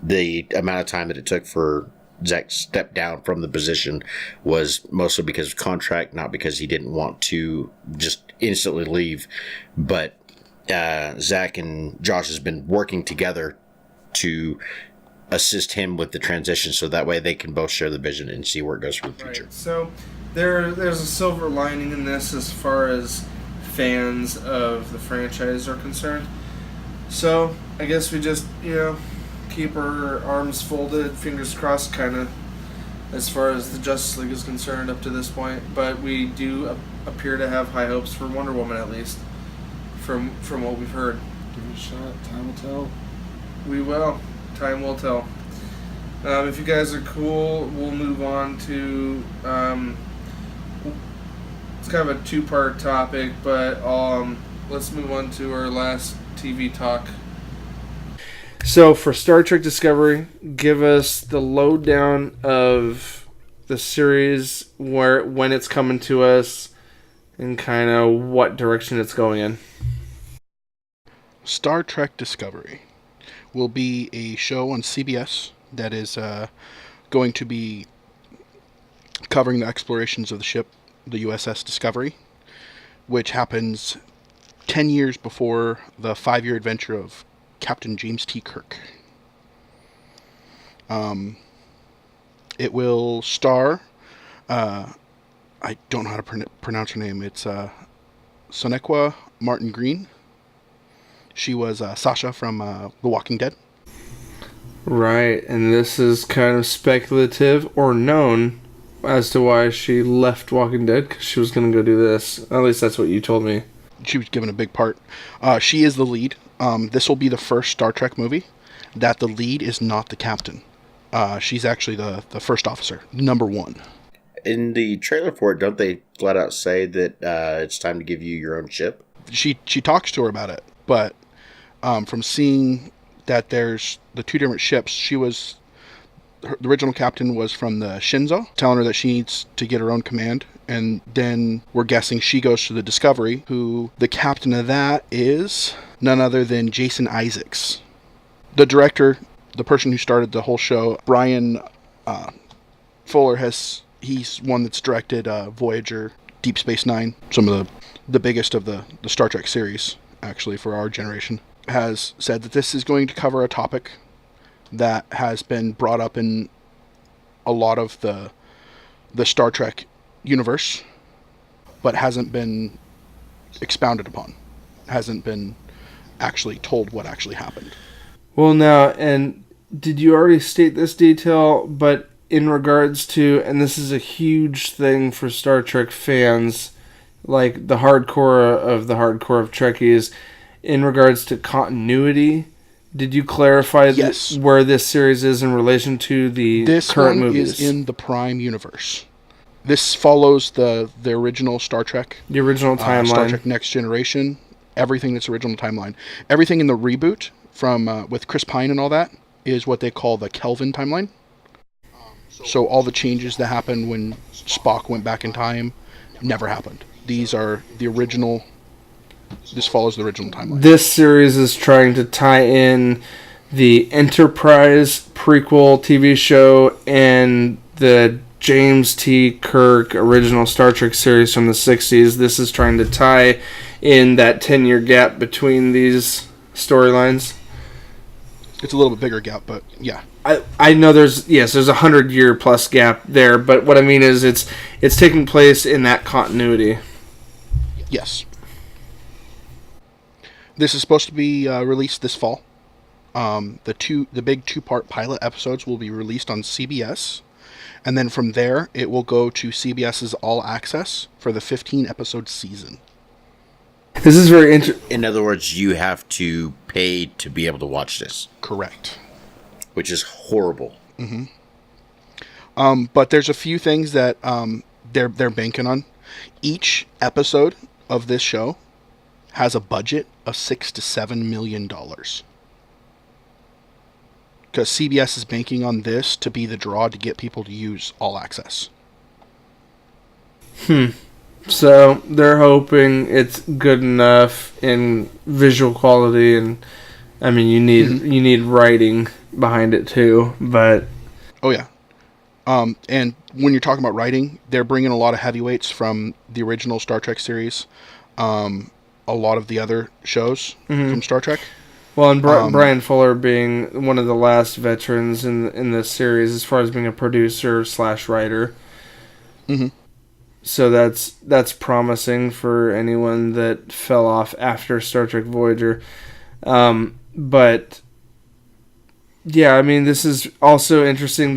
the amount of time that it took for Zach stepped down from the position was mostly because of contract, not because he didn't want to just instantly leave. But Zach and Josh has been working together to assist him with the transition, so that way they can both share the vision and see where it goes for the future. Right. So there's a silver lining in this as far as fans of the franchise are concerned. So I guess we just, keep our arms folded, fingers crossed, kind of, as far as the Justice League is concerned up to this point. But we do appear to have high hopes for Wonder Woman, at least, from what we've heard. Give it a shot. Time will tell. We will. Time will tell. If you guys are cool, we'll move on to... it's kind of a two-part topic, but let's move on to our last TV talk. So for Star Trek Discovery, give us the lowdown of the series, when it's coming to us, and kind of what direction it's going in. Star Trek Discovery will be a show on CBS that is going to be covering the explorations of the ship, the USS Discovery, which happens 10 years before the 5-year adventure of Captain James T. Kirk. It will star, I don't know how to pronounce her name, it's Sonequa Martin Green. She was Sasha from The Walking Dead. Right, and this is kind of speculative or known as to why she left Walking Dead, because she was going to go do this. At least that's what you told me. She was given a big part. She is the lead. This will be the first Star Trek movie that the lead is not the captain. She's actually the first officer, number 1. In the trailer for it, don't they flat out say that it's time to give you your own ship? She talks to her about it, but from seeing that there's the 2 different ships, the original captain was from the Shinzo, telling her that she needs to get her own command. And then we're guessing she goes to the Discovery, who the captain of that is none other than Jason Isaacs. The director, the person who started the whole show, Brian Fuller, he's one that's directed Voyager, Deep Space Nine, some of the biggest of the Star Trek series, actually, for our generation, has said that this is going to cover a topic that has been brought up in a lot of the Star Trek universe, but hasn't been expounded upon, hasn't been actually told what actually happened. Well, now, and did you already state this detail, but in regards to, and this is a huge thing for Star Trek fans, like the hardcore of Trekkies, in regards to continuity, did you clarify yes. Where this series is in relation to the current movies? This one is in the Prime universe. This follows the original Star Trek. The original timeline. Star Trek Next Generation. Everything that's original timeline. Everything in the reboot from with Chris Pine and all that is what they call the Kelvin timeline. So all the changes that happened when Spock went back in time never happened. These are the original. This follows the original timeline. This series is trying to tie in the Enterprise prequel TV show and the James T. Kirk original Star Trek series from the 60s. This is trying to tie in that 10-year gap between these storylines. It's a little bit bigger gap, but yeah. I know there's a 100-year plus gap there, but what I mean is it's taking place in that continuity. Yes. This is supposed to be released this fall. The big 2-part pilot episodes will be released on CBS, and then from there it will go to CBS's All Access for the 15-episode season. This is very interesting. In other words, you have to pay to be able to watch this. Correct. Which is horrible. Mm-hmm. But there's a few things that they're banking on. Each episode of this show has a budget of $6 to $7 million. Because CBS is banking on this to be the draw to get people to use All Access. So they're hoping it's good enough in visual quality, and I mean you need writing behind it too. But oh yeah, And when you're talking about writing, they're bringing a lot of heavyweights from the original Star Trek series, a lot of the other shows from Star Trek. Well, and Brian Fuller being one of the last veterans in this series as far as being a producer / writer. Mm-hmm. So that's promising for anyone that fell off after Star Trek Voyager. But yeah, I mean, this is also interesting.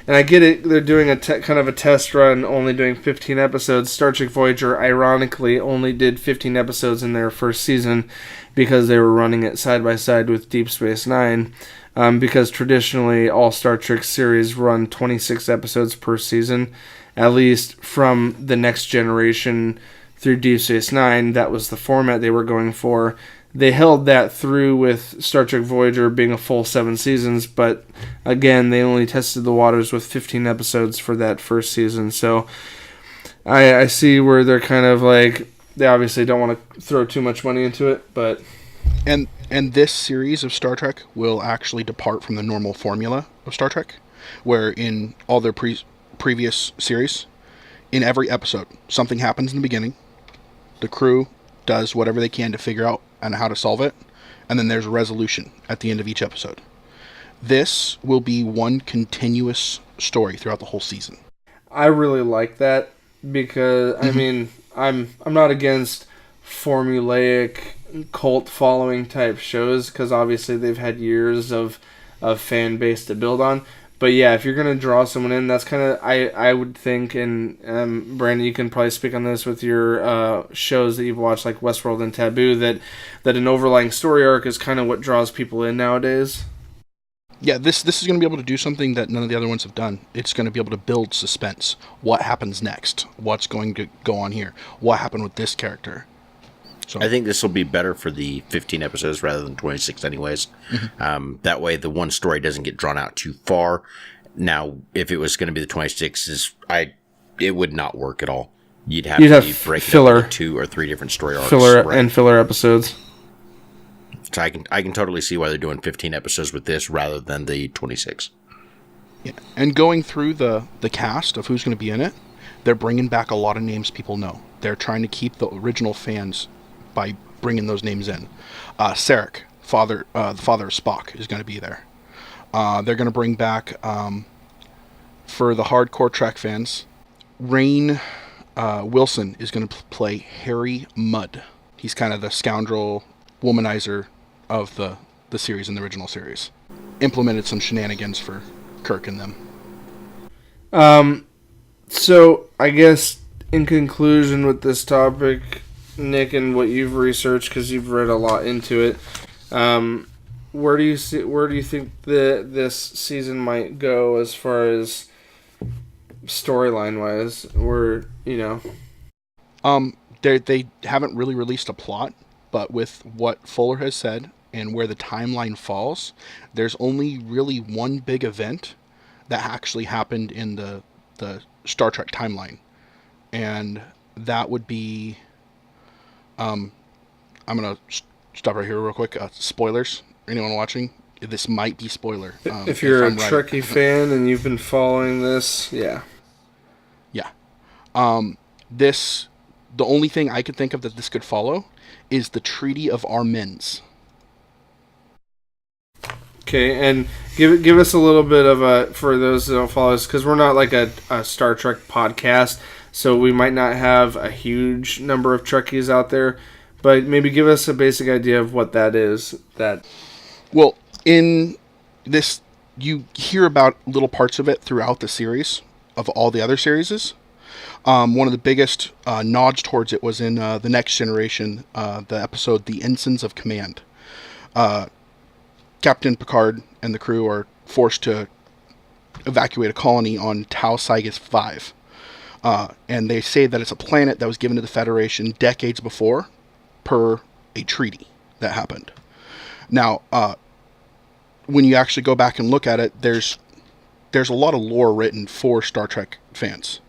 And I get it, they're doing a kind of a test run, only doing 15 episodes. Star Trek Voyager, ironically, only did 15 episodes in their first season because they were running it side by side with Deep Space Nine. Because traditionally, all Star Trek series run 26 episodes per season, at least from the Next Generation through Deep Space Nine. That was the format they were going for. They held that through with Star Trek Voyager being a full 7 seasons, but again, they only tested the waters with 15 episodes for that first season. So I see where they're kind of like, they obviously don't want to throw too much money into it, but... And this series of Star Trek will actually depart from the normal formula of Star Trek, where in all their previous series, in every episode, something happens in the beginning, the crew does whatever they can to figure out and how to solve it, and then there's a resolution at the end of each episode. This will be one continuous story throughout the whole season. I really like that because I mean, I'm not against formulaic cult following type shows because obviously they've had years of fan base to build on. But yeah, if you're going to draw someone in, that's kind of, I would think, and Brandon, you can probably speak on this with your shows that you've watched, like Westworld and Taboo, that an overlying story arc is kind of what draws people in nowadays. Yeah, this is going to be able to do something that none of the other ones have done. It's going to be able to build suspense. What happens next? What's going to go on here? What happened with this character? So I think this will be better for the 15 episodes rather than 26 anyways. That way the one story doesn't get drawn out too far. Now, if it was going to be the 26, it would not work at all. You'd have to break filler, it up into 2 or 3 different story arcs. Filler episodes. So I can totally see why they're doing 15 episodes with this rather than the 26. Yeah, and going through the cast of who's going to be in it, they're bringing back a lot of names people know. They're trying to keep the original fans by bringing those names in. Sarek, the father of Spock, is going to be there. They're going to bring back, for the hardcore Trek fans, Rainn Wilson is going to play Harry Mudd. He's kind of the scoundrel womanizer of the series in the original series. Implemented some shenanigans for Kirk and them. So, I guess, in conclusion with this topic, Nick, and what you've researched, because you've read a lot into it, where do you think this season might go as far as storyline wise? Or, they haven't really released a plot, but with what Fuller has said and where the timeline falls, there's only really one big event that actually happened in the Star Trek timeline, and that would be I'm gonna stop right here real quick. Spoilers. Anyone watching? This might be spoiler. If you're a Trekkie fan and you've been following this, yeah. The only thing I could think of that this could follow is the Treaty of Armens. Okay, and give us a little bit of for those that don't follow us, because we're not like a Star Trek podcast, so we might not have a huge number of Trekkies out there, but maybe give us a basic idea of what that is. Well, in this, you hear about little parts of it throughout the series, of all the other series. One of the biggest nods towards it was in The Next Generation, the episode The Ensigns of Command. Captain Picard and the crew are forced to evacuate a colony on Tau Cygus 5. And they say that it's a planet that was given to the Federation decades before, per a treaty that happened. Now, when you actually go back and look at it, there's a lot of lore written for Star Trek fans.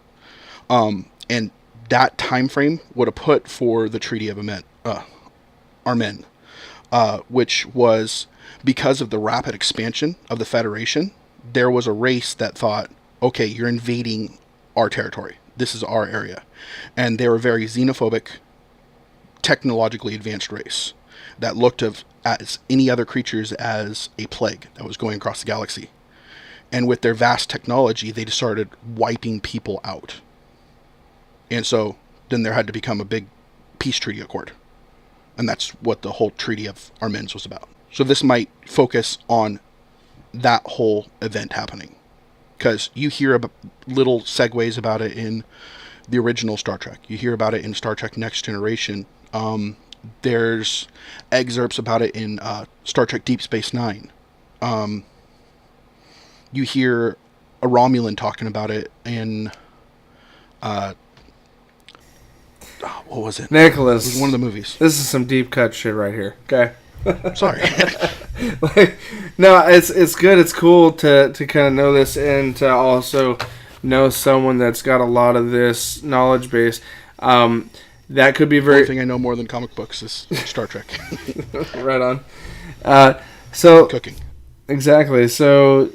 And that time frame would have put for the Treaty of Armen, which was because of the rapid expansion of the Federation. There was a race that thought, okay, you're invading our territory. This is our area. And they were a very xenophobic, technologically advanced race that looked as any other creatures as a plague that was going across the galaxy. And with their vast technology, they just started wiping people out. And so then there had to become a big peace treaty accord. And that's what the whole Treaty of Amiens was about. So this might focus on that whole event happening. Because you hear about little segues about it in the original Star Trek. You hear about it in Star Trek Next Generation. There's excerpts about it in Star Trek Deep Space Nine. You hear a Romulan talking about it in... what was it? Nicholas. It was one of the movies. This is some deep cut shit right here. Okay. Sorry. No, it's good. It's cool to kind of know this and to also know someone that's got a lot of this knowledge base. That could be very... The only thing I know more than comic books is Star Trek. Right on. So Cooking. Exactly. So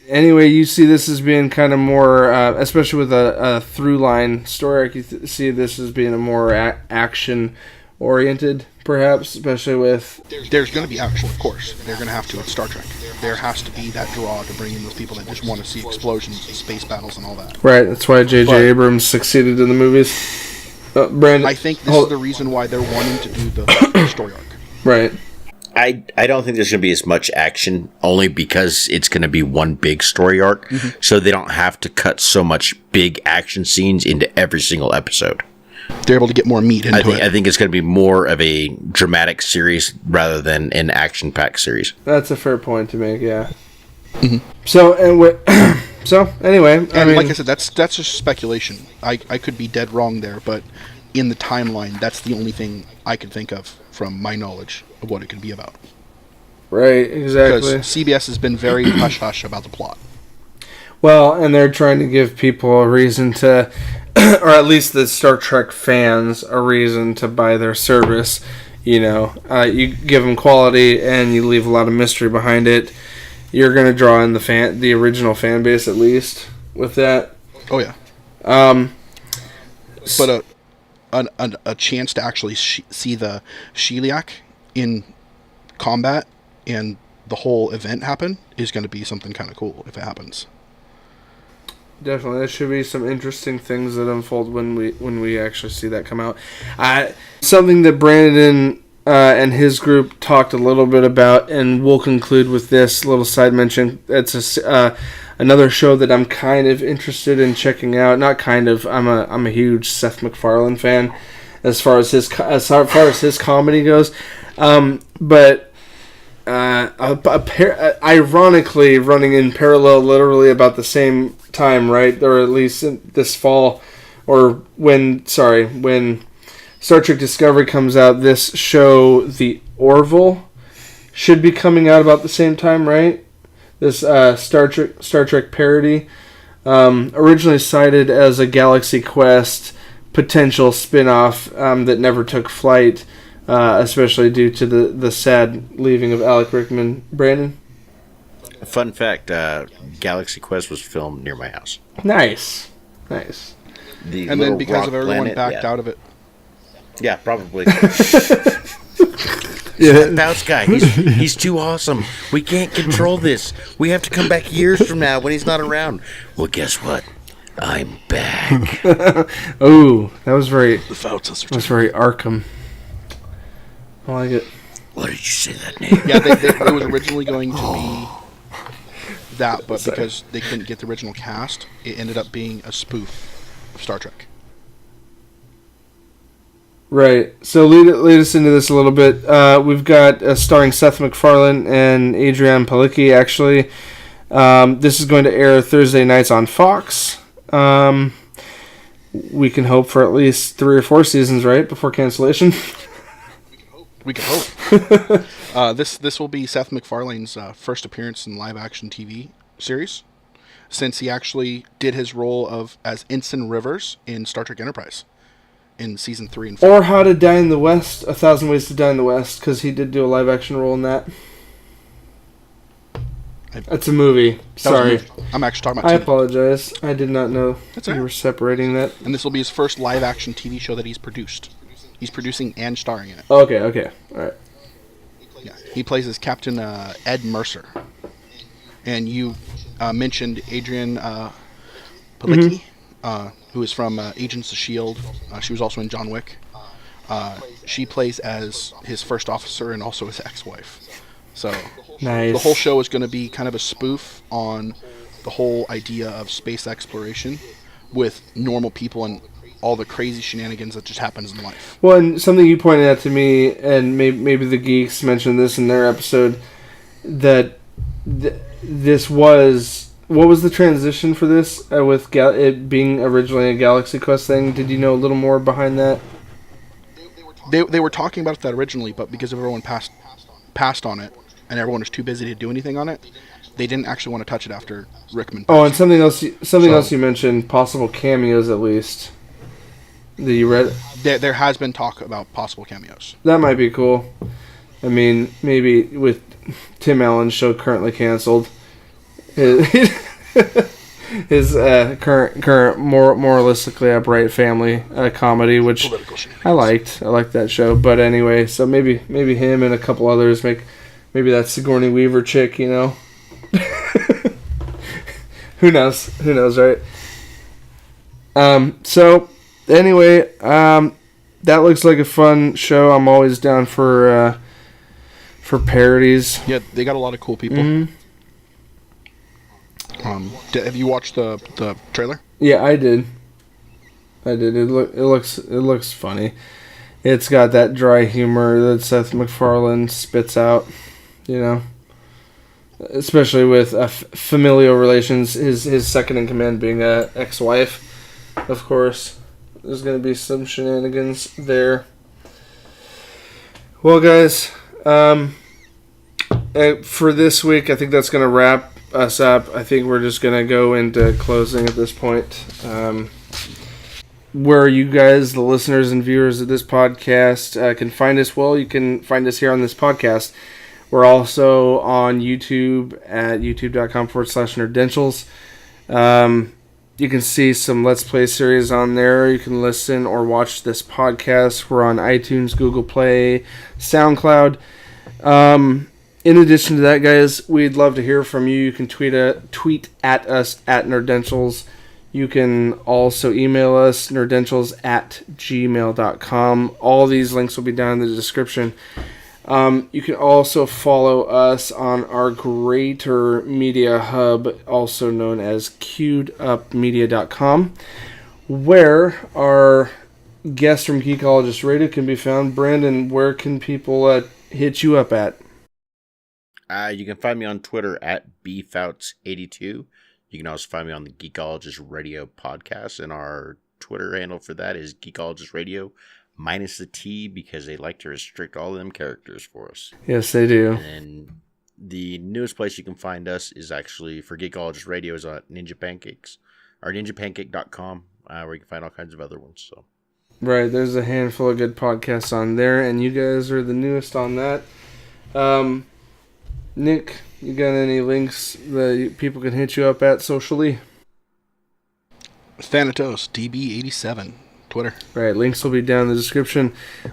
anyway, you see this as being kind of more, especially with a through-line story, you see this as being a more action-oriented, perhaps, especially with... There's going to be action, of course. They're going to have to. It's Star Trek. There has to be that draw to bring in those people that just want to see explosions, space battles, and all that. Right. That's why J.J. Abrams succeeded in the movies. Brandon, I think this is the reason why they're wanting to do the story arc. Right. I don't think there's going to be as much action, only because it's going to be one big story arc, so they don't have to cut so much big action scenes into every single episode. They're able to get more meat into it. I think it's going to be more of a dramatic series rather than an action-packed series. That's a fair point to make, yeah. Mm-hmm. So anyway, I mean, like I said, that's just speculation. I could be dead wrong there, but in the timeline, that's the only thing I can think of from my knowledge of what it could be about. Right, exactly. Because CBS has been very hush-hush about the plot. Well, and they're trying to give people a reason to, or at least the Star Trek fans, a reason to buy their service. You know, you give them quality and you leave a lot of mystery behind it. You're going to draw in the original fan base, at least, with that. Oh, yeah. But a chance to actually see the Sheliak in combat and the whole event happen is going to be something kind of cool if it happens. Definitely, there should be some interesting things that unfold when we actually see that come out. Something that Brandon and his group talked a little bit about, and we'll conclude with this little side mention. It's another show that I'm kind of interested in checking out. Not kind of. I'm a huge Seth MacFarlane fan as far as his comedy goes. But ironically, running in parallel, literally about the same time, right? Or at least this fall, or when Star Trek Discovery comes out, this show, the Orville, should be coming out about the same time, right? This Star Trek parody, originally cited as a Galaxy Quest potential spin-off that never took flight, especially due to the sad leaving of Alec Rickman. Brandon? Fun fact, Galaxy Quest was filmed near my house. Nice. The and then because of everyone backed out of it. Yeah, probably. That Foutz guy, he's too awesome. We can't control this. We have to come back years from now when he's not around. Well, guess what? I'm back. Oh, that was very... The Foutz That was very Arkham. I like it. Why did you say that name? Yeah, it was originally going to be that, but because they couldn't get the original cast, it ended up being a spoof of Star Trek. Right. So lead us into this a little bit. We've got starring Seth MacFarlane and Adrianne Palicki, actually. This is going to air Thursday nights on Fox. We can hope for at least 3 or 4 seasons, right, before cancellation? We can hope. This will be Seth MacFarlane's first appearance in live-action TV series, since he actually did his role as Ensign Rivers in Star Trek Enterprise in season 3 and 4. Or How to Die in the West, 1,000 Ways to Die in the West, because he did do a live-action role in that. That's a movie. Sorry. I'm actually talking about I TV. apologize. I did not know you were separating that. And this will be his first live-action TV show that he's produced. He's producing and starring in it. Okay. All right. Yeah, he plays as Captain Ed Mercer. And you mentioned Adrian Palicki, who is from Agents of S.H.I.E.L.D. She was also in John Wick. She plays as his first officer and also his ex-wife. So nice. The whole show is going to be kind of a spoof on the whole idea of space exploration with normal people and all the crazy shenanigans that just happens in life. Well, and something you pointed out to me, and maybe the geeks mentioned this in their episode, that this was... What was the transition for this with it being originally a Galaxy Quest thing? Did you know a little more behind that? They were talking about that originally, but because everyone passed on it, and everyone was too busy to do anything on it, they didn't actually want to touch it after Rickman passed. Oh, and something else you mentioned, possible cameos at least. That you read? There has been talk about possible cameos. That might be cool. I mean, maybe with Tim Allen's show currently canceled, his current more moralistically upright family comedy, which I liked that show. But anyway, so maybe him and a couple others maybe that Sigourney Weaver chick, you know. Who knows, right? So anyway, that looks like a fun show. I'm always down for parodies. Yeah, they got a lot of cool people. Mm-hmm. Have you watched the trailer? Yeah, I did. It looks funny. It's got that dry humor that Seth MacFarlane spits out, you know. Especially with familial relations, his second in command being a ex-wife, of course. There's going to be some shenanigans there. Well, guys, for this week, I think that's going to wrap us up. I think we're just going to go into closing at this point. Where you guys, the listeners and viewers of this podcast, can find us, well, you can find us here on this podcast. We're also on YouTube at youtube.com/Nerdentials. You can see some Let's Play series on there. You can listen or watch this podcast. We're on iTunes, Google Play, SoundCloud. In addition to that, guys, we'd love to hear from you. You can tweet at us at Nerdentials. You can also email us, nerdentials@gmail.com. All these links will be down in the description. You can also follow us on our greater media hub, also known as queuedupmedia.com, where our guest from Geekologist Radio can be found. Brandon, where can people hit you up at? You can find me on Twitter at bfouts82. You can also find me on the Geekologist Radio podcast, and our Twitter handle for that is Geekologist Radio minus the T, because they like to restrict all of them characters for us. Yes, they do. And the newest place you can find us is actually for Geekologist Radio is on Ninja Pancakes, or ninjapancake.com, where you can find all kinds of other ones. So, right, there's a handful of good podcasts on there, and you guys are the newest on that. Nick, you got any links that people can hit you up at socially? Thanatos, DB87, Twitter. Right, links will be down in the description.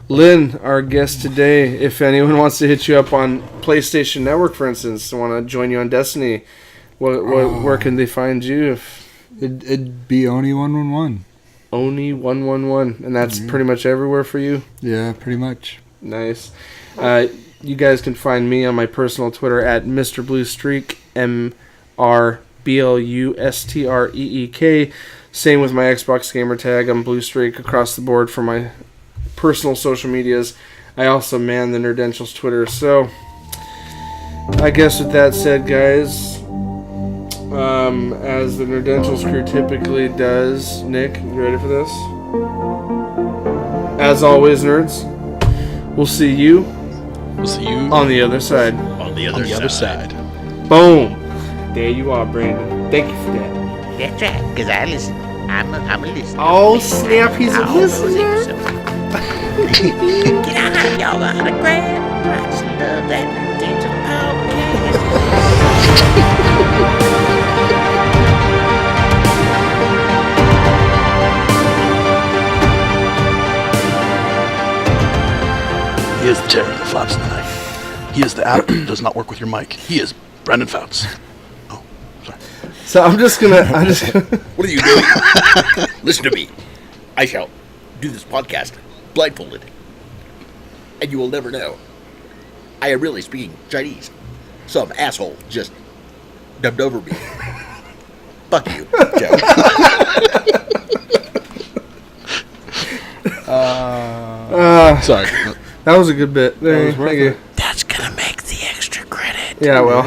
Lynn, our guest today, if anyone wants to hit you up on PlayStation Network, for instance, want to join you on Destiny, where can they find you? It'd be Oni111. Oni111, and that's pretty much everywhere for you? Yeah, pretty much. Nice. You guys can find me on my personal Twitter at Mr. Blue Streak, MRBLUSTREEK. Same with my Xbox gamer tag. I'm Blue Streak across the board for my personal social medias. I also man the Nerdentials Twitter. So, I guess with that said, guys, as the Nerdentials crew typically does, Nick, you ready for this? As always, nerds, we'll see you on the other side. On the other side. Boom. There you are, Brandon. Thank you for that. That's right, because I listen. I'm a listener. Oh, snap, he's a listener. Can I have y'all autograph? I just love that digital podcast. tearing the flaps of the night. He is the app that does not work with your mic. He is Brandon Foutz. Oh, sorry. So I'm just gonna. What are you doing? Listen to me. I shall do this podcast blindfolded, and you will never know. I am really speaking Chinese. Some asshole just dubbed over me. Fuck you, Joe. Sorry. That was a good bit. Thank you. That's gonna make the extra credit. Yeah, well.